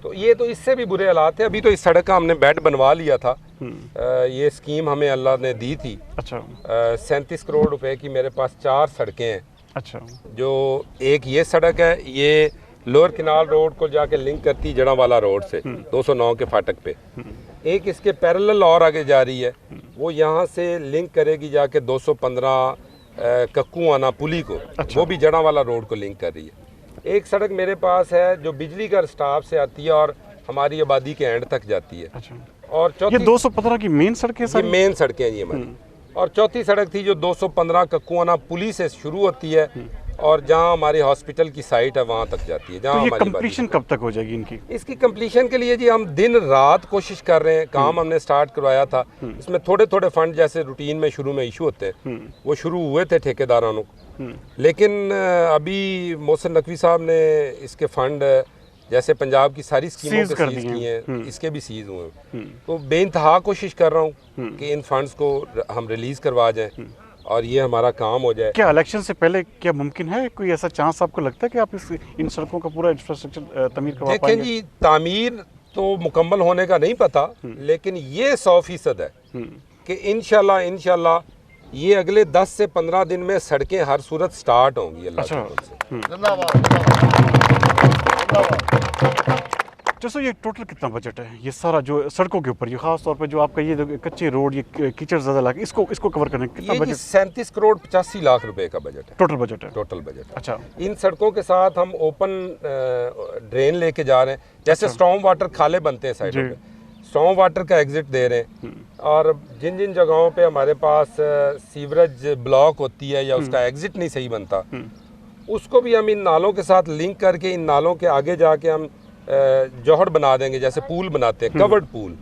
तो ये तो इससे भी बुरे हालात हैं। अभी तो इस सड़क का हमने बेड बनवा लिया था, ये स्कीम हमें अल्लाह ने दी थी। अच्छा, 37 करोड़ रुपए की मेरे पास 4 सड़कें हैं। अच्छा, जो एक ये सड़क है, ये लोअर किनाल रोड को जाके लिंक करती जड़ावाला रोड से 209 के फाटक पे। एक इसके पैरेलल और आगे जा रही है, वो यहाँ से लिंक करेगी जाके 215 कक्कूआना पुली को। अच्छा। वो भी जड़ावाला रोड को लिंक कर रही है। एक सड़क मेरे पास है जो बिजली घर स्टाफ से आती है और हमारी आबादी के एंड तक जाती है। अच्छा, और ये चौथी 215 की मेन सड़क है ये सर? मेन सड़कें हैं ये हमारी। और चौथी सड़क थी जो 215 कक्कूआना पुली से शुरू होती है और जहाँ हमारी हॉस्पिटल की साइट है वहाँ तक जाती है, जहाँ तो ये हमारी कंप्लीशन कब तक हो जाएगी इनकी? इसकी कंप्लीशन के लिए जी हम दिन रात कोशिश कर रहे हैं। काम हमने स्टार्ट करवाया था, इसमें थोड़े थोड़े फंड जैसे रूटीन में शुरू में इशू होते हैं वो शुरू हुए थे ठेकेदारों को, लेकिन अभी मोहसिन नकवी साहब ने इसके फंड जैसे पंजाब की सारी स्कीमों सीज के कर सीज दिए किए हैं। हैं, इसके भी सीज हुए हैं। तो बेइंतहा कोशिश कर रहा हूँ कि इन फंड्स को हम रिलीज करवा जाएं और ये हमारा काम हो जाए। क्या इलेक्शन से पहले क्या मुमकिन है, कोई ऐसा चांस आपको लगता है कि आप इन सड़कों का पूरा इंफ्रास्ट्रक्चर तमीर करवा देखें पाएंगे? जी, तामीर तो मुकम्मल होने का नहीं पता, लेकिन ये 100% है कि इंशाल्लाह ये अगले 10 से 15 दिन में सड़कें हर सूरत स्टार्ट होंगी अल्लाह अच्छा। के फजल से। जैसे ये टोटल कितना बजट है ये सारा जो सड़कों के ऊपर, ये खास तौर पे जो आपका ये जो कच्चे रोड, ये कीचड़ ज़्यादा इलाके, इसको कवर करने का कितना ये जी बजट 37 करोड़ 85 लाख रुपए का बजट है, टोटल बजट है? Total budget. अच्छा, इन सड़कों के साथ हम ओपन ड्रेन लेके जा रहे हैं, जैसे स्टॉर्म वाटर खाले बनते हैं साइडों पे, स्टॉर्म वाटर का एग्जिट दे रहे हैं। और जिन जिन जगहों पे हमारे पास सीवरेज ब्लॉक होती है या उसका एग्जिट नहीं सही बनता, उसको भी हम इन नालों के साथ लिंक करके इन नालों के आगे जाके हम जौहर बना देंगे, जैसे पूल बनाते हैं, कवर्ड पूल।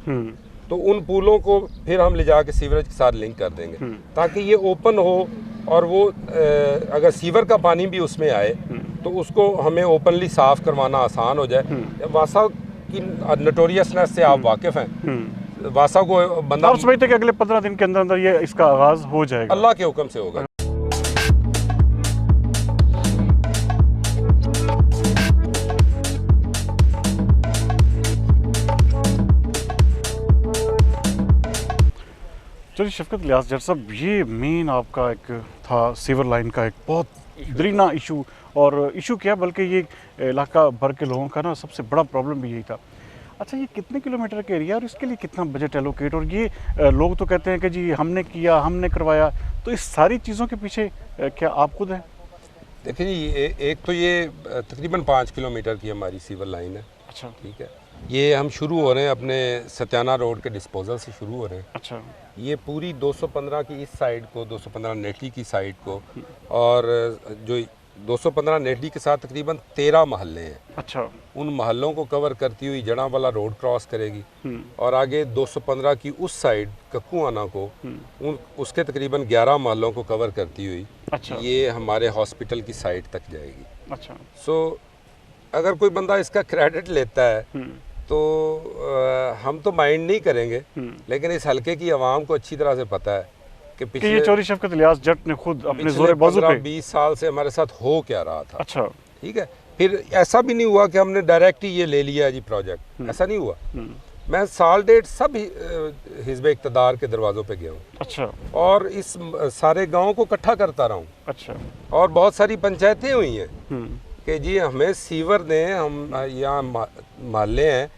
तो उन पुलों को फिर हम ले जाके सीवरेज के साथ लिंक कर देंगे ताकि ये ओपन हो और वो अगर सीवर का पानी भी उसमें आए तो उसको हमें ओपनली साफ करवाना आसान हो जाए। वासा की नोटोरियसनेस से आप वाकिफ़ हैं, वासा को बंदा आप समझते हैं कि अगले 15 दिन के अंदर अंदर ये इसका आगाज हो जाएगा? अल्लाह के हुक्म से होगा। चलिए शफकत लियाज जट साहब, ये मेन आपका एक था सीवर लाइन का एक बहुत दरीना इशू, और इशू क्या बल्कि ये इलाका भर के लोगों का ना सबसे बड़ा प्रॉब्लम भी यही था। अच्छा, ये कितने किलोमीटर का एरिया और इसके लिए कितना बजट एलोकेट, और ये लोग तो कहते हैं कि जी हमने किया, हमने करवाया, तो इस सारी चीज़ों के पीछे क्या आप खुद हैं? देखिए जी, एक तो ये तकरीबन 5 किलोमीटर की हमारी सीवर लाइन है। अच्छा ठीक है, ये हम शुरू हो रहे हैं अपने सत्याना रोड के डिस्पोजल से शुरू हो रहे हैं। अच्छा ये पूरी 215 की इस साइड को, 215 नेटली की साइड को, और जो 215 नेटली के साथ तकरीबन 13 महल्ले हैं, अच्छा उन महल्लों को कवर करती हुई जड़ावाला रोड क्रॉस करेगी और आगे 215 की उस साइड कक्कुआना को उसके तकरीबन 11 महल्लों को कवर करती हुई अच्छा ये हमारे हॉस्पिटल की साइड तक जाएगी। अच्छा सो अगर कोई बंदा इसका क्रेडिट लेता है तो हम तो माइंड नहीं करेंगे, लेकिन इस हलके की आवाम को अच्छी तरह से पता है कि कि पिछले ये चौधरी शफकत इलियास जट ने खुद अपने जोरे बाजू पे 20 साल से हमारे साथ हो क्या रहा था। अच्छा ठीक है, फिर ऐसा भी नहीं हुआ कि हमने डायरेक्ट ही ये ले लिया है जी प्रोजेक्ट, ऐसा नहीं हुआ। मैं साल डेढ़ सब हिज़्ब इक़्तिदार के दरवाज़ों पे गया हूँ अच्छा और इस सारे गाँव को इकट्ठा करता रहा हूँ, अच्छा और बहुत सारी पंचायतें हुई हैं कि जी हमें सीवर दें। हम यहाँ महल्ले हैं,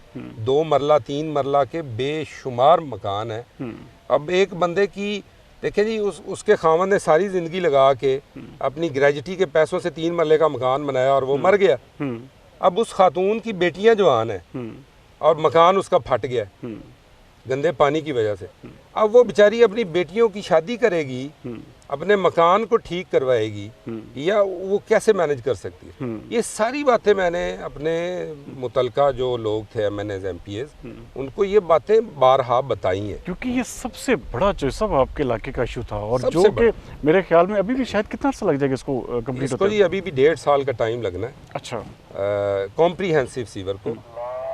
2 मरला 3 मरला के बेशुमार मकान हैं। अब एक बंदे की देखिए जी, उसके खामन ने सारी ज़िंदगी लगा के अपनी ग्रेजुटी के पैसों से 3 मरले का मकान बनाया और वो मर गया। अब उस खातून की बेटियां जवान हैं और मकान उसका फट गया गंदे पानी की वजह से। अब वो बेचारी अपनी बेटियों की शादी करेगी, अपने मकान को ठीक करवाएगी, या वो कैसे मैनेज कर सकती है? ये सारी बातें मैंने अपने मुतलका जो लोग थे MNAs MPAs उनको ये बातें बारहा बताई हैं, क्योंकि ये सबसे बड़ा जो सब आपके इलाके का इशू था और सबसे जो कि मेरे ख्याल में अभी भी शायद कितना अर्सा लग जाएगा इसको कंप्लीट इसको होते जी अभी भी 1.5 साल का टाइम लगना है अच्छा कॉम्प्रीहेंसिव सीवर को।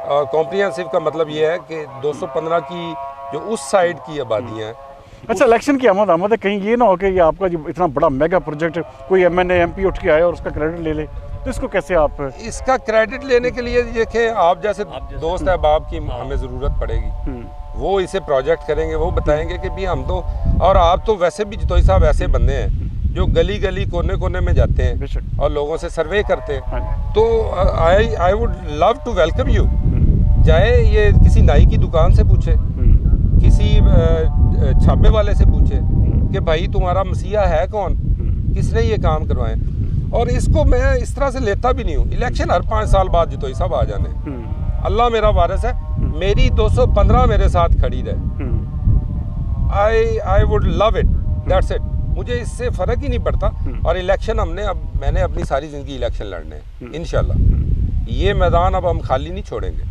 और कॉम्प्रीहेंसिव का मतलब ये है कि 215 की जो उस साइड की आबादियाँ हैं। अच्छा, इलेक्शन की आमद है, कहीं ये ना हो कि ये आपका जो इतना बड़ा मेगा प्रोजेक्ट कोई MNA MP उठ के आए और उसका क्रेडिट ले ले, तो इसको कैसे आप इसका क्रेडिट लेने के लिए देखें, आप जैसे दोस्त अहबाब की हमें ज़रूरत पड़ेगी, वो इसे प्रोजेक्ट करेंगे, वो बताएंगे कि भी हम तो, और आप तो वैसे भी जितोई साहब ऐसे बंदे हैं जो गली गली कोने कोने में जाते हैं और लोगों से सर्वे करते हैं। तो I would love to welcome you. चाहे ये किसी नाई की दुकान से पूछे, किसी छापे वाले से पूछे कि भाई तुम्हारा मसीहा है कौन, किसने ये काम करवाए। और इसको मैं इस तरह से लेता भी नहीं हूँ। इलेक्शन हर 5 साल बाद जितोई सब आ जाने, अल्लाह मेरा वारिस है, मेरी 215 मेरे साथ खड़ी रहे, आई would love it, that's it. मुझे इससे फ़र्क ही नहीं पड़ता। और इलेक्शन मैंने अपनी सारी ज़िंदगी इलेक्शन लड़ने हैं इंशाल्लाह। ये मैदान अब हम खाली नहीं छोड़ेंगे।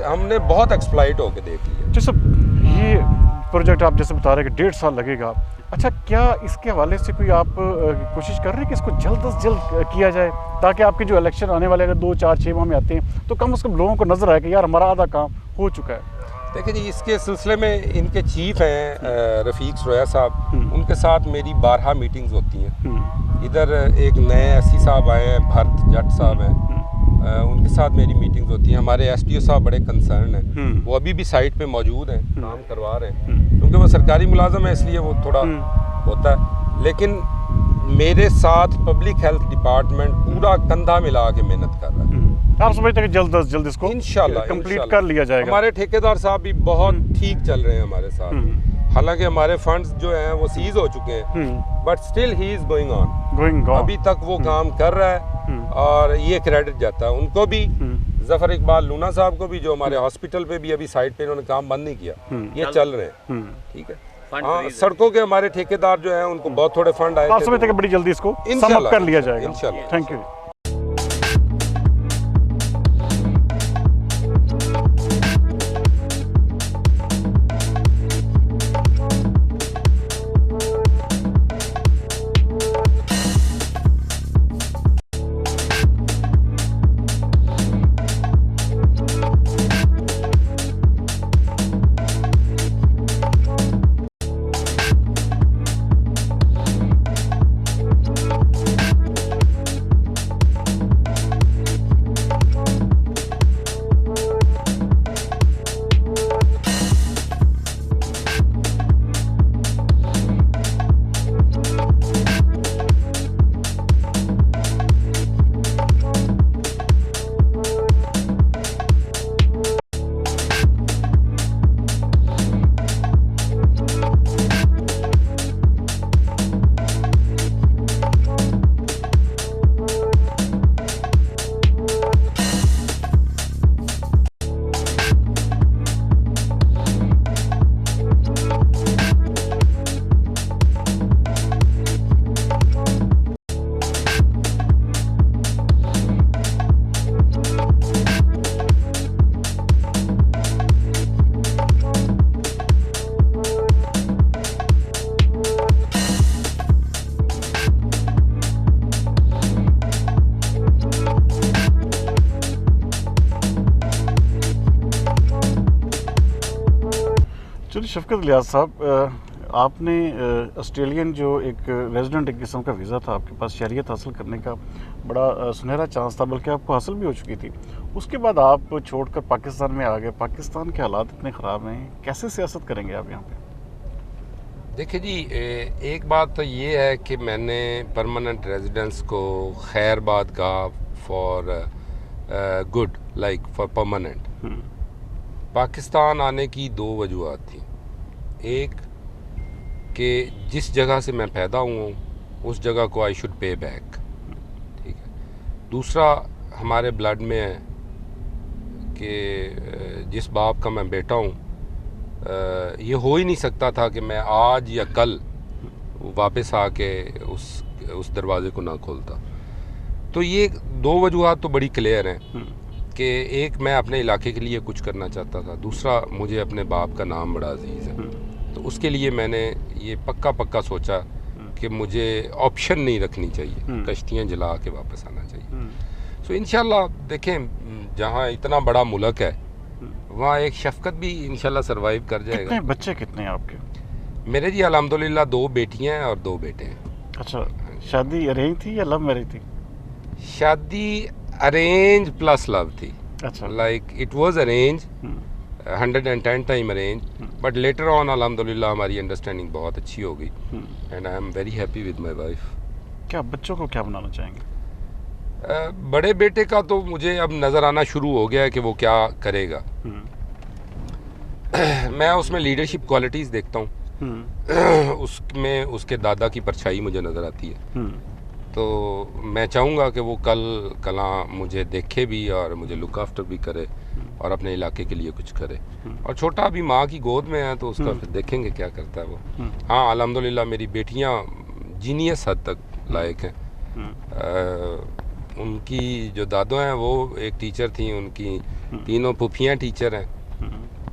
हमने बहुत एक्सप्लॉइट होके देख लिया। जैसे ये प्रोजेक्ट आप जैसे बता रहे हैं कि 1.5 साल लगेगा, अच्छा क्या इसके हवाले से कोई आप कोशिश कर रहे हैं कि इसको जल्द से जल्द किया जाए, ताकि आपके जो इलेक्शन आने वाले अगर 2, 4, 6 माह में आते हैं तो कम से कम लोगों को नजर आए कि यार हमारा आधा काम हो चुका है? देखिए जी, इसके सिलसिले में इनके चीफ हैं रफ़ीक सरोया साहब, उनके साथ मेरी 12 मीटिंग्स होती हैं। इधर एक नए SC साहब आए हैं, भरत जट साहब हैं, उनके साथ मेरी मीटिंग्स होती हैं। हमारे SDO साहब बड़े कंसर्न हैं, वो अभी भी साइट पे मौजूद हैं, काम करवा रहे हैं, क्योंकि वो सरकारी मुलाजम है इसलिए वो थोड़ा होता है। लेकिन मेरे साथ पब्लिक हेल्थ डिपार्टमेंट पूरा कंधा मिला के मेहनत कर रहा है। आप समझते हैं कि जल्द से जल्द इसको इंशाल्लाह कंप्लीट कर लिया जाएगा? हमारे ठेकेदार साहब भी बहुत ठीक चल रहे हैं हमारे साथ। हालांकि हमारे फंड्स जो हैं वो सीज हो चुके हैं, but still he is going on. अभी तक वो काम कर रहा है और ये क्रेडिट जाता है उनको भी, जफर इकबाल लूना साहब को भी, जो हमारे हॉस्पिटल पे भी अभी साइट पे इन्होंने काम बंद नहीं किया, ये चल रहे हैं। ठीक है, हाँ, सड़कों के हमारे ठेकेदार जो हैं उनको बहुत थोड़े फंड आए। आप समझते हैं कि बड़ी जल्दी इसको सम अप कर लिया जाएगा? इंशाल्लाह। Thank you. चलिए शफकत लियाज साहब, आपने ऑस्ट्रेलियन जो एक रेजिडेंट एक किस्म का वीज़ा था आपके पास, शहरियत हासिल करने का बड़ा सुनहरा चांस था, बल्कि आपको हासिल भी हो चुकी थी। उसके बाद आप छोड़कर पाकिस्तान में आ गए। पाकिस्तान के हालात इतने ख़राब हैं, कैसे सियासत करेंगे आप यहाँ पे? देखिए जी, एक बात तो ये है कि मैंने परमानेंट रेजिडेंस को खैरबाद कहा for good, like for permanent. Pakistan आने की दो वजूहत थी। एक कि जिस जगह से मैं पैदा हुआ हूँ उस जगह को आई शुड पे बैक, ठीक है। दूसरा हमारे ब्लड में है कि जिस बाप का मैं बेटा हूँ, ये हो ही नहीं सकता था कि मैं आज या कल वापस आके उस दरवाज़े को ना खोलता। तो ये दो वजूहत तो बड़ी क्लियर हैं कि एक, मैं अपने इलाके के लिए कुछ करना चाहता था, दूसरा मुझे अपने बाप का नाम बड़ा अजीज़ है। तो उसके लिए मैंने ये पक्का सोचा कि मुझे ऑप्शन नहीं रखनी चाहिए, कश्तियाँ जला के वापस आना चाहिए। सो इंशाल्लाह देखें, जहाँ इतना बड़ा मुल्क है वहाँ एक शफकत भी इंशाल्लाह सरवाइव कर जाएगा। कितने बच्चे कितने हैं आपके? मेरे जी अल्हम्दुलिल्लाह 2 बेटियाँ हैं और 2 बेटे हैं। अच्छा, शादी अरेंज थी या लव मैरिज थी? शादी अरेंज प्लस लव थी। अच्छा, like it was arrange 110 time arrange, but later on अल्हम्दुलिल्लाह हमारी अंडरस्टैंडिंग बहुत अच्छी हो गई and I am very happy with my wife. क्या बच्चों को क्या बनाना चाहेंगे? बड़े बेटे का तो मुझे अब नज़र आना शुरू हो गया है कि वो क्या करेगा। मैं उसमें लीडरशिप क्वालिटीज़ देखता हूँ। उसमें उसके दादा की परछाई मुझे नज़र आती है। तो मैं चाहूँगा कि वो कल मुझे देखे भी और मुझे लुक आफ्टर भी करे और अपने इलाके के लिए कुछ करे। और छोटा अभी माँ की गोद में है तो उसका फिर देखेंगे क्या करता है वो। हाँ, अल्हम्दुलिल्लाह मेरी बेटियाँ जीनियस हद तक लायक हैं। उनकी जो दादो हैं वो एक टीचर थी, उनकी तीनों फूफियाँ टीचर हैं,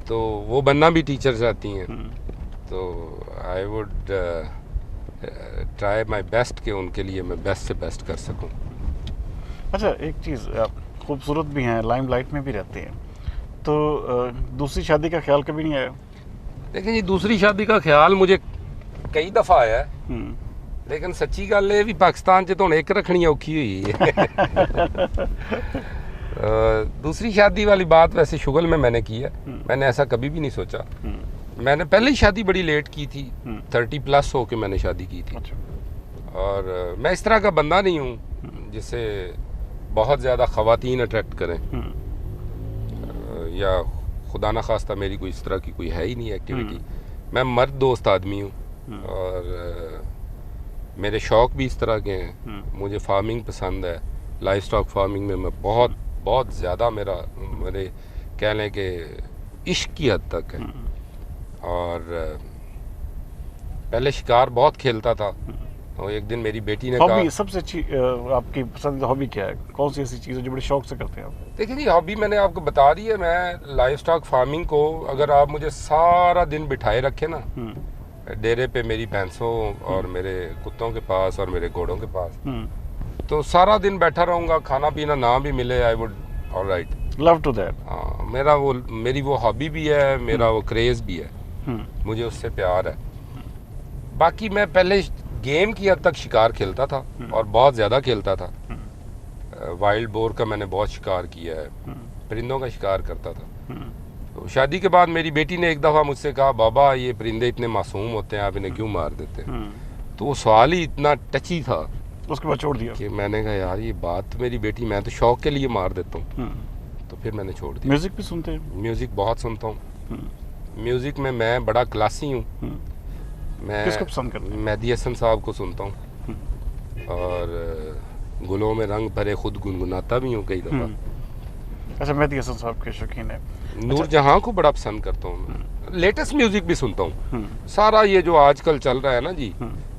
तो वो बनना भी टीचर चाहती हैं। तो I would try my best कि उनके लिए मैं बेस्ट से बेस्ट कर सकूं। अच्छा, एक चीज़, आप खूबसूरत भी हैं, लाइमलाइट में भी रहते हैं, तो दूसरी शादी का ख्याल कभी नहीं आया? देखिए जी, दूसरी शादी का ख्याल मुझे कई दफ़ा आया है, लेकिन सच्ची गल है भी पाकिस्तान च तो हुण एक रखनी औखी हुई है। दूसरी शादी वाली बात वैसे शुगल में मैंने की है, मैंने ऐसा कभी भी नहीं सोचा। मैंने पहले ही शादी बड़ी लेट की थी, 30+ हो के मैंने शादी की थी। अच्छा। और मैं इस तरह का बंदा नहीं हूँ जिसे बहुत ज़्यादा ख़वातीन अट्रैक्ट करें, या खुदा न खास्ता मेरी कोई इस तरह की कोई है ही नहीं एक्टिविटी। मैं मर्द दोस्त आदमी हूँ और मेरे शौक़ भी इस तरह के हैं। मुझे फार्मिंग पसंद है, लाइफ स्टॉक फार्मिंग में मैं बहुत ज़्यादा मेरे कह लें कि इश्क की हद तक है। और पहले शिकार बहुत खेलता था, और एक दिन मेरी बेटी ने कहा, सबसे अच्छी आपकी पसंदीदा हॉबी क्या है? कौन सी ऐसी चीज़ है जो बड़े शौक से करते हैं आप? देखिए जी, हॉबी मैंने आपको बता दी है। मैं लाइफ स्टॉक फार्मिंग को, अगर आप मुझे सारा दिन बिठाए रखे ना डेरे पे मेरी भैंसों और मेरे कुत्तों के पास और मेरे घोड़ों के पास, तो सारा दिन बैठा रहूँगा, खाना पीना ना भी मिले, I would alright, love to that. हाँ, मेरी वो हॉबी भी है, मेरा वो क्रेज़ भी है, मुझे उससे प्यार है। बाकी मैं पहले गेम की हद तक शिकार खेलता था और बहुत ज़्यादा खेलता था। वाइल्ड बोर का मैंने बहुत शिकार किया है, परिंदों का शिकार करता था। तो शादी के बाद मेरी बेटी ने एक दफ़ा मुझसे कहा, बाबा ये परिंदे इतने मासूम होते हैं, आप इन्हें क्यों मार देते हैं? तो वो सवाल ही इतना टची था, उसके बाद छोड़ दिया कि मैंने कहा यार ये बात मेरी बेटी, मैं तो शौक़ के लिए मार देता हूँ। तो फिर मैंने छोड़ दिया। म्यूज़िक भी सुनते हैं? म्यूज़िक बहुत सुनता हूँ। म्यूज़िक में मैं बड़ा क्लासी हूँ। मैं किसको पसंद करते हैं? मेहदी हसन साहब को सुनता हूँ, और गुलों में रंग भरे खुद गुनगुनाता भी हूँ कई दफ़ा। अच्छा, मेहदी हसन साहब के शौकीन है? नूर जहाँ को बड़ा पसंद करता हूँ। लेटेस्ट म्यूज़िक भी सुनता हूँ, सारा ये जो आजकल चल रहा है ना जी,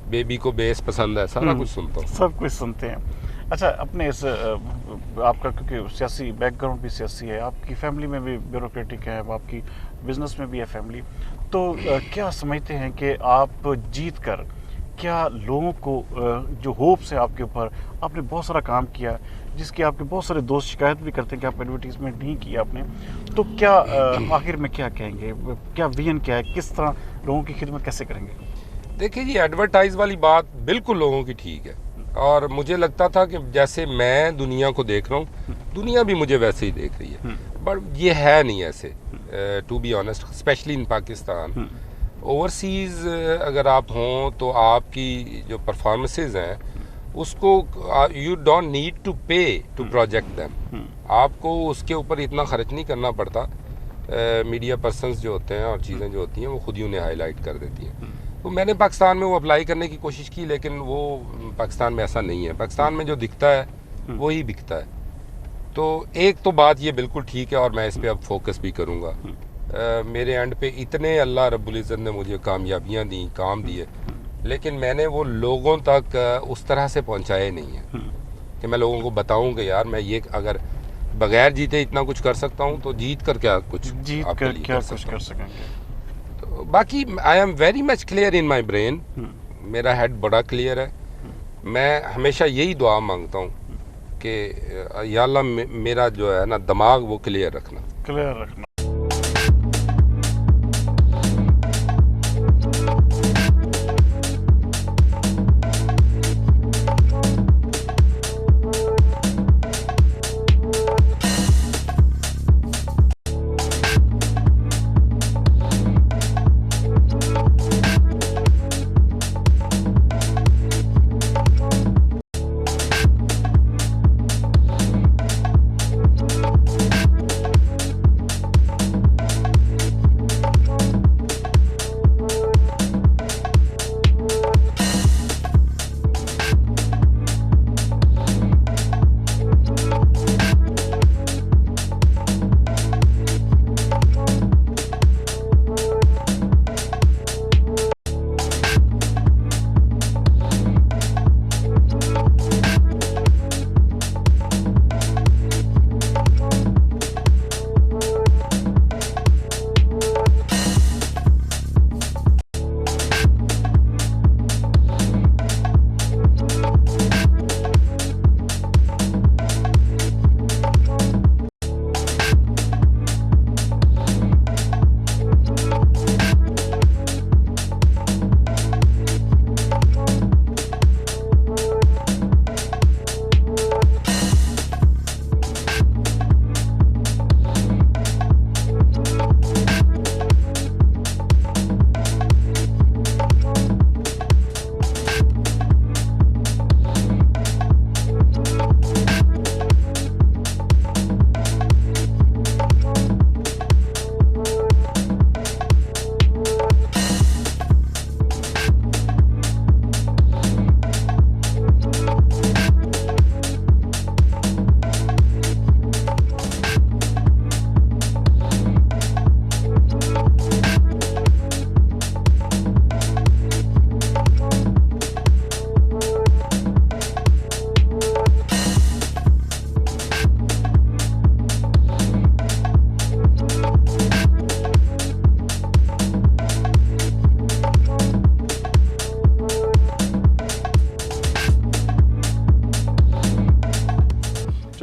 बेबी को बेस पसंद है, सारा कुछ सुनता हूँ। सब कुछ सुनते हैं। अच्छा, अपने इस आपका क्योंकि सियासी बैकग्राउंड भी सियासी है, आपकी फैमिली में भी ब्यूरोक्रेटिक है, आपकी बिजनेस में भी है फैमिली, तो क्या समझते हैं कि आप जीत कर क्या लोगों को जो होप्स है आपके ऊपर, आपने बहुत सारा काम किया जिसकी आपके बहुत सारे दोस्त शिकायत भी करते हैं कि आप एडवर्टीजमेंट नहीं किया आपने, तो क्या आखिर में क्या कहेंगे, क्या विजन क्या है, किस तरह लोगों की खिदमत कैसे करेंगे? देखिए जी, एडवर्टाइज वाली बात बिल्कुल लोगों की ठीक है, और मुझे लगता था कि जैसे मैं दुनिया को देख रहा हूँ दुनिया भी मुझे वैसे ही देख रही है, बट ये है नहीं ऐसे, to be honest, specially in Pakistan. Overseas अगर आप हों तो आपकी जो परफॉर्मेंसेज हैं उसको you don't need to pay to project them, आपको उसके ऊपर इतना खर्च नहीं करना पड़ता। मीडिया पर्सनस जो होते हैं और चीज़ें जो होती हैं वो खुद ही उन्हें हाईलाइट कर देती हैं। तो मैंने पाकिस्तान में वो अप्लाई करने की कोशिश की, लेकिन वो पाकिस्तान में ऐसा नहीं है। पाकिस्तान में जो दिखता है वही बिकता है। तो एक तो बात ये बिल्कुल ठीक है, और मैं इस पर अब फोकस भी करूँगा। मेरे एंड पे इतने अल्लाह रब्बुल इज़्ज़त ने मुझे कामयाबियाँ दी, काम दिए, लेकिन मैंने वो लोगों तक उस तरह से पहुँचाए नहीं है कि मैं लोगों को बताऊँ कि यार मैं ये अगर बगैर जीते इतना कुछ कर सकता हूँ, तो जीत कर क्या कुछ जीत आपके कर लिए क्या कर कुछ सकता कर हूँ। सकेंगे? तो बाकी I am very much clear in my brain, मेरा हेड बड़ा क्लियर है। मैं हमेशा यही दुआ मांगता हूँ कि या अल्लाह मेरा जो है ना दिमाग वो क्लियर रखना। क्लियर रखना।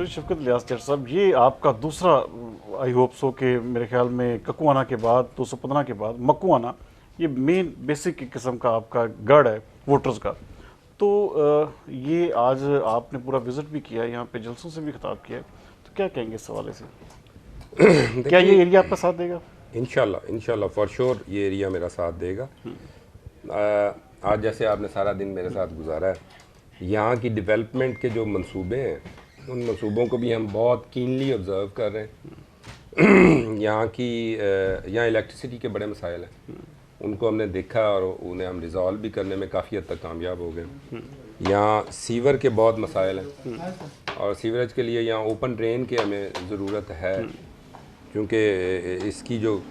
शफकत लियाज चट साहब, ये आपका दूसरा आई होप सो के मेरे ख्याल में ककुआना के बाद 215 के बाद मकुआना ये मेन बेसिक किस्म का आपका गढ़ है वोटर्स का। तो ये आज आपने पूरा विजिट भी किया, यहाँ पे जलसों से भी खिताब किया, तो क्या कहेंगे इस हवाले से? क्या ये एरिया आपका साथ देगा? इंशाल्लाह फॉर श्योर ये एरिया मेरा साथ देगा। आज जैसे आपने सारा दिन मेरे साथ गुजारा है, यहाँ की डेवलपमेंट के जो मंसूबे हैं उन मंसूबों को भी हम बहुत कीनली ऑब्ज़र्व कर रहे हैं। यहाँ इलेक्ट्रिसिटी के बड़े मसाइल हैं, उनको हमने देखा और उन्हें हम रिज़ॉल्व भी करने में काफ़ी हद तक कामयाब हो गए। यहाँ सीवर के बहुत मसाइल हैं और सीवरेज के लिए यहाँ ओपन ड्रेन की हमें ज़रूरत है, क्योंकि इसकी जो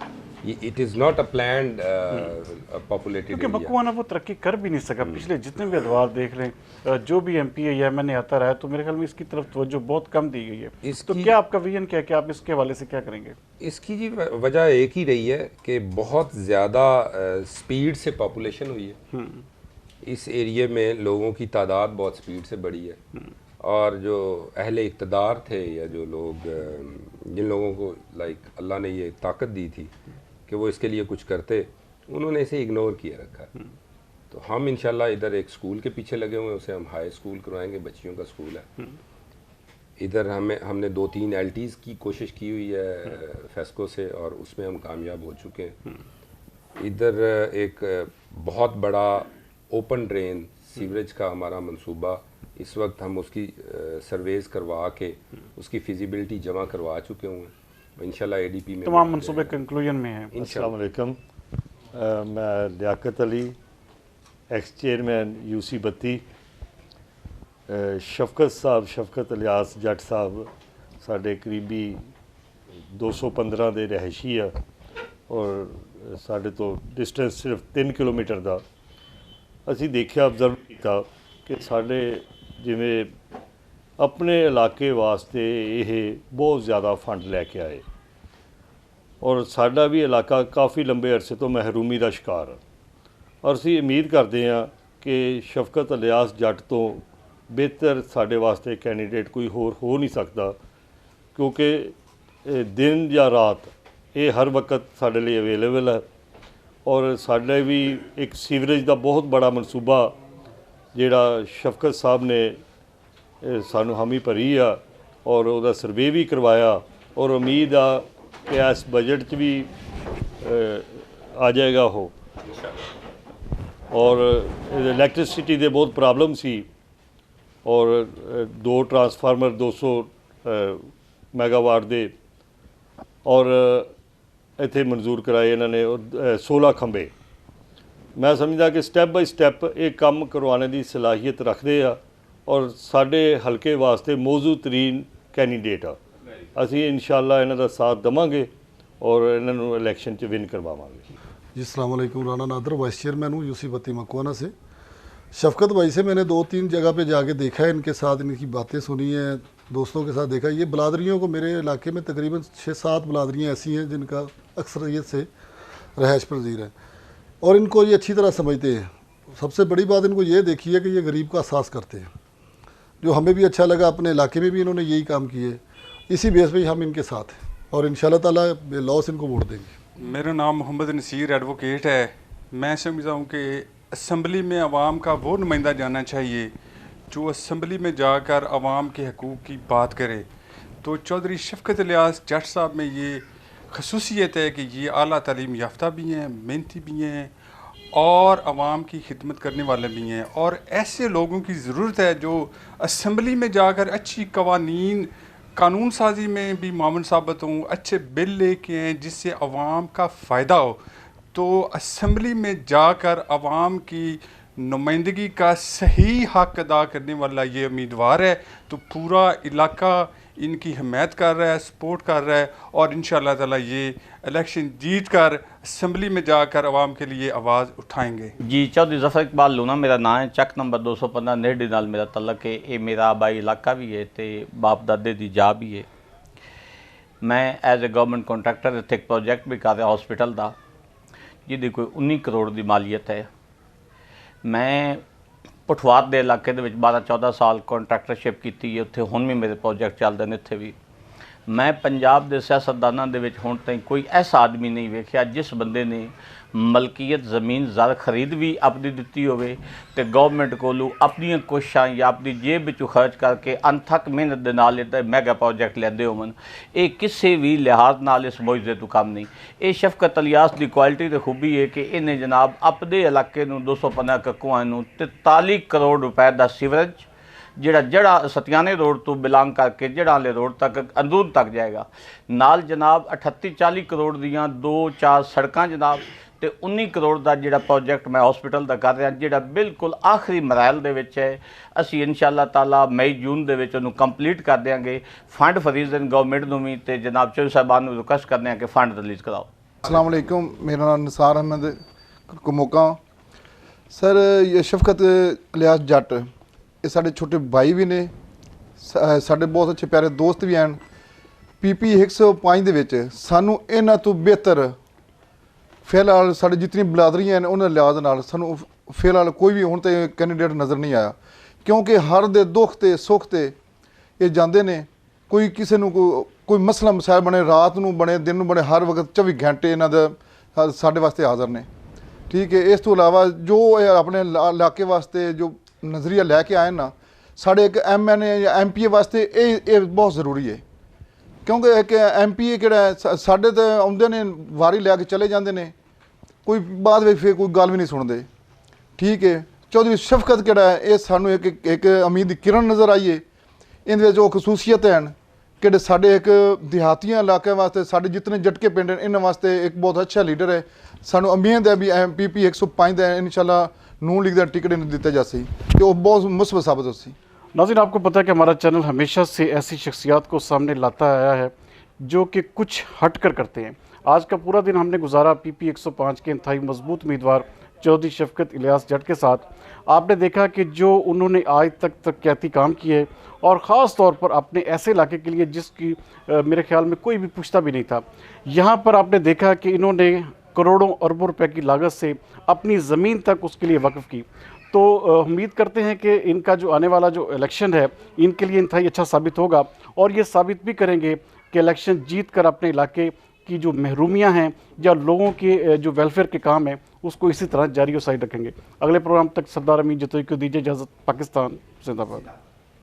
it is not a planned populated क्योंकि मकुआना वो तरक्की कर भी नहीं सका। पिछले जितने भी अदवार देख लें, जो भी MP है या मैंने आता रहा है, तो मेरे ख्याल में इसकी तरफ तवज्जो बहुत कम दी गई है। तो क्या आपका विजन क्या है कि आप इसके हवाले से क्या करेंगे? इसकी जी वजह एक ही रही है कि बहुत ज़्यादा स्पीड से पॉपुलेशन हुई है। इस एरिए में लोगों की तादाद बहुत स्पीड से बढ़ी है, और जो अहले इक़्तिदार थे या जो लोग जिन लोगों को अल्लाह ने ये ताकत दी थी कि वो इसके लिए कुछ करते, उन्होंने इसे इग्नोर किए रखा। तो हम इंशाल्लाह इधर एक स्कूल के पीछे लगे हुए हैं, उसे हम हाई स्कूल करवाएंगे, बच्चियों का स्कूल है। इधर हमने 2-3 LTs की कोशिश की हुई है फेस्को से, और उसमें हम कामयाब हो चुके हैं। इधर एक बहुत बड़ा ओपन ड्रेन सीवरेज का हमारा मंसूबा, इस वक्त हम उसकी सर्वेज करवा के उसकी फिजिबिलिटी जमा करवा चुके हुए हैं। इंशाल्लाह ADP में तमाम मंसूबे कंक्लूजन में हैं। अस्सलाम वालेकुम, मैं Liaquat Ali, ex chairman UC 32। Shafqat साहब, शफकत इलियास जट साहब साढ़े करीबी 215 ਦੇ ਰਹਿਸ਼ੀ ਆ, ਔਰ ਸਾਡੇ ਤੋਂ ਡਿਸਟੈਂਸ ਸਿਰਫ 3 ਕਿਲੋਮੀਟਰ ਦਾ। ਅਸੀਂ ਦੇਖਿਆ, ਅਬਜ਼ਰਵ ਕੀਤਾ ਕਿ ਸਾਡੇ ਜਿਵੇਂ ਆਪਣੇ ਇਲਾਕੇ ਵਾਸਤੇ ਇਹ ਬਹੁਤ ਜ਼ਿਆਦਾ ਫੰਡ ਲੈ ਕੇ ਆਏ, ਔਰ ਸਾਡਾ ਵੀ ਇਲਾਕਾ ਕਾਫੀ ਲੰਬੇ ਅਰਸੇ ਤੋਂ ਮਹਿਰੂਮੀ ਦਾ ਸ਼ਿਕਾਰ ਆ, ਔਰ ਅਸੀਂ ਉਮੀਦ ਕਰਦੇ ਹਾਂ ਕਿ ਸ਼ਫਕਤ ਇਲਿਆਸ ਜੱਟ ਤੋਂ ਬਿਹਤਰ ਸਾਡੇ ਵਾਸਤੇ ਕੈਂਡੀਡੇਟ ਕੋਈ ਹੋਰ ਹੋ ਨਹੀਂ ਸਕਦਾ, ਕਿਉਂਕਿ दिन ਜਾਂ ਰਾਤ ਇਹ ਹਰ ਵਕਤ ਸਾਡੇ ਲਈ ਅਵੇਲੇਬਲ ਹੈ। ਔਰ ਸਾਡੇ ਵੀ ਇੱਕ ਸੀਵਰੇਜ ਦਾ ਬਹੁਤ ਬੜਾ ਮਨਸੂਬਾ ਜਿਹੜਾ ਸ਼ਫਕਤ ਸਾਹਿਬ ਨੇ ਸਾਨੂੰ ਹਾਮੀ ਭਰੀ ਆ, ਔਰ ਉਹਦਾ ਸਰਵੇ ਵੀ ਕਰਵਾਇਆ, ਔਰ ਉਮੀਦ ਆ ਕਿ ਇਸ ਬਜਟ 'ਚ ਵੀ ਆ ਜਾਏਗਾ ਉਹ। ਔਰ ਇਲੈਕਟ੍ਰਿਸਿਟੀ ਦੇ ਬਹੁਤ ਪ੍ਰੋਬਲਮ ਸੀ, ਔਰ 2 ਟਰਾਂਸਫਾਰਮਰ 200 ਮੈਗਾਵਾਟ ਦੇ ਔਰ ਇੱਥੇ ਮਨਜ਼ੂਰ ਕਰਾਏ ਇਹਨਾਂ ਨੇ, 16 ਖੰਭੇ। ਮੈਂ ਸਮਝਦਾ ਕਿ ਸਟੈਪ ਬਾਈ ਸਟੈਪ ਇਹ ਕੰਮ ਕਰਵਾਉਣ ਦੀ ਸਲਾਹੀਅਤ ਰੱਖਦੇ ਆ, ਔਰ ਸਾਡੇ ਹਲਕੇ ਵਾਸਤੇ ਮੌਜੂ ਤਰੀਨ ਕੈਂਡੀਡੇਟ ਆ। ਅਸੀਂ ਇੰਸ਼ਾਅੱਲਾ ਇਹਨਾਂ ਦਾ ਸਾਥ ਦੇਵਾਂਗੇ ਔਰ ਇਹਨਾਂ ਨੂੰ ਇਲੈਕਸ਼ਨ 'ਚ ਵਿਨ ਕਰਵਾਵਾਂਗੇ। जी अस्सलाम वालेकुम, राना नादर, वाइस चेयरमैन हूँ UC 32 मकवाना से। शफकत भाई से मैंने 2-3 जगह पे जाके देखा है, इनके साथ इनकी बातें सुनी हैं, दोस्तों के साथ देखा। ये बिलादरियों को, मेरे इलाके में तकरीबन 6-7 बिलादरियाँ ऐसी हैं जिनका अक्सरियत से रहायश पजीर है, और इनको ये अच्छी तरह समझते हैं। सबसे बड़ी बात इनको ये देखी है कि ये गरीब का एहसास करते हैं, जो हमें भी अच्छा लगा। अपने इलाके में भी इन्होंने यही काम किए, इसी बेस पर हम इनके साथ हैं, और इंशाल्लाह ताला लॉस इनको वोट देंगे। मेरा नाम मोहम्मद नसीर एडवोकेट है। मैं समझता हूँ कि असम्बली में आवाम का वो नुमाइंदा जाना चाहिए जो असम्बली में जाकर आवाम के हकूक़ की बात करे। तो चौधरी शफकत इलियास जट साहब में ये खसूसियत है कि ये आला तालीम याफ्ता भी हैं, मेहनती भी हैं, और आवाम की खिदमत करने वाले भी हैं। और ऐसे लोगों की ज़रूरत है जो असम्बली में जाकर अच्छी कवानीन कानून साजी में भी मामून साबित हों, अच्छे बिल लेके आएँ जिससे आवाम का फ़ायदा हो। तो असम्बली में जाकर आवाम की नुमाइंदगी का सही हक़ अदा करने वाला ये उम्मीदवार है। तो पूरा इलाका इनकी हिमायत कर रहा है, सपोर्ट कर रहा है, और इंशाअल्लाह ताला ये इलेक्शन जीत कर असम्बली में जाकर आवाम के लिए आवाज़ उठाएंगे। जी, चौधरी ज़फ़र इकबाल लूना मेरा नाम है, चक नंबर 215 नेड़ी नाल मेरा तलक है। ये मेरा आबाई इलाका भी है तो बाप दादे की जा भी है। मैं एज ए गवर्नमेंट कॉन्ट्रैक्टर इत्थे एक प्रोजेक्ट भी कर रहा हॉस्पिटल का, जिहदी कोई 19 करोड़ की मालीयत है। मैं पठवार के इलाके 12-14 साल कॉन्ट्रैक्टरशिप की है, उत्थे हुण भी मेरे प्रोजेक्ट चलते हैं। इत्थे भी मैं पंजाब के सियासतदानों के हुण ताईं कोई ऐसा आदमी नहीं वेख्या जिस बंदे ने मलकीयत ज़मीन ज़र खरीद भी अपनी दिती होवे ते गवर्नमेंट कोलों अपनी कोशिशां या अपनी जेब विचों खर्च करके अनथक मेहनत दे नाल इह मैगा प्रोजेक्ट लैंदे होवन। ये किसी भी लिहाज नाल इस मुआवजे तो कम नहीं। ये शफकत इलियास की क्वालिटी तो खूबी है कि इन्हें जनाब अपने इलाके नूं 215 ककुआं नूं 43 करोड़ रुपए का सीवरेज जड़ा सतियाने रोड तो बिलोंग करके जड़ा वाले रोड तक अंदरून तक जाएगा, नाल जनाब 38-40 करोड़ दियाँ 2-4 सड़कां जनाब, तो 19 करोड़ का जोड़ा प्रोजेक्ट मैं हॉस्पिटल का कर रहा जोड़ा बिल्कुल आखिरी मराइल दे विच है। असी इंशाअल्लाह ताला मई-जून दे विच उहनूं कंप्लीट कर देंगे। फंड फ्रीज इन गवर्नमेंट नूं भी ते जनाब चौधरी साहबान नूं रिक्वेस्ट करते हैं कि फंड रिलीज़ कराओ। अस्सलाम वालेकुम, मेरा नाम निसार अहमद कमोका। सर ये शफकत इलियास जट ये साढ़े छोटे भाई भी ने, साढ़े बहुत अच्छे प्यारे दोस्त भी हैं। PP 105 दे विच सानू इन्हां तो बेहतर फिलहाल साढ़े जितनी बिलादरियां हैं उन्होंने लिहाज नाल सानू फिलहाल कोई भी हुण ते कैंਡੀਡੇਟ नज़र नहीं आया, क्योंकि हर दे दुख ते सुख ते ये जाते ने। कोई किसी ਨੂੰ कोई मसला मसाइल बने, रात ਨੂੰ बने, दिन ਨੂੰ बने, हर वक्त 24 घंटे इन्हां दा साडे वास्ते हाज़र ने। ठीक है, इस तो इलावा जो अपने इलाके वास्ते जो नज़रिया लैके आए ना, साढ़े एक MNA या MPA वास्ते ये बहुत ज़रूरी है, क्योंकि एक MPA किहड़ा साढ़े तो आउंदे ने वारी लैके चले जाते ने, कोई बाद में फिर कोई गल भी नहीं सुनते। ठीक है, चौधरी शफकत किहड़ा है, ये सानू एक उम्मीद की किरण नज़र आई है। इहदे विच खसूसियत हैं कि साढ़े एक देहातियां इलाके वास्ते, साढ़े जितने झटके पिंड हैं, इन्हां वास्ते एक बहुत अच्छा लीडर है। सानू उम्मीद है भी PP 105 का इंशाल्लाह नून लीग का टिकट इन्हें दिता जासी, तो बहुत मुस्बत साबित होसी। नाज़रीन, आपको पता है कि हमारा चैनल हमेशा से ऐसी शख्सियात को सामने लाता आया है जो कि कुछ हट कर करते हैं। आज का पूरा दिन हमने गुजारा PP 105 के इंतहाई मजबूत उम्मीदवार चौधरी शफकत इलियास जट के साथ। आपने देखा कि जो उन्होंने आज तक तरक्याती काम किए, और ख़ास तौर पर अपने ऐसे इलाके के लिए जिसकी मेरे ख्याल में कोई भी पूछता भी नहीं था। यहाँ पर आपने देखा कि इन्होंने करोड़ों अरबों रुपए की लागत से अपनी ज़मीन तक उसके लिए वक्फ की। तो उम्मीद करते हैं कि इनका जो आने वाला जो इलेक्शन है इनके लिए इंतहाई अच्छा साबित होगा, और ये साबित भी करेंगे कि इलेक्शन जीत कर अपने इलाके की जो महरूमियाँ हैं या लोगों के जो वेलफेयर के काम हैं उसको इसी तरह जारी और साइड रखेंगे। अगले प्रोग्राम तक सरदार अमीन जतोई को दीजिए इजाज़त। पाकिस्तान जिंदाबाद।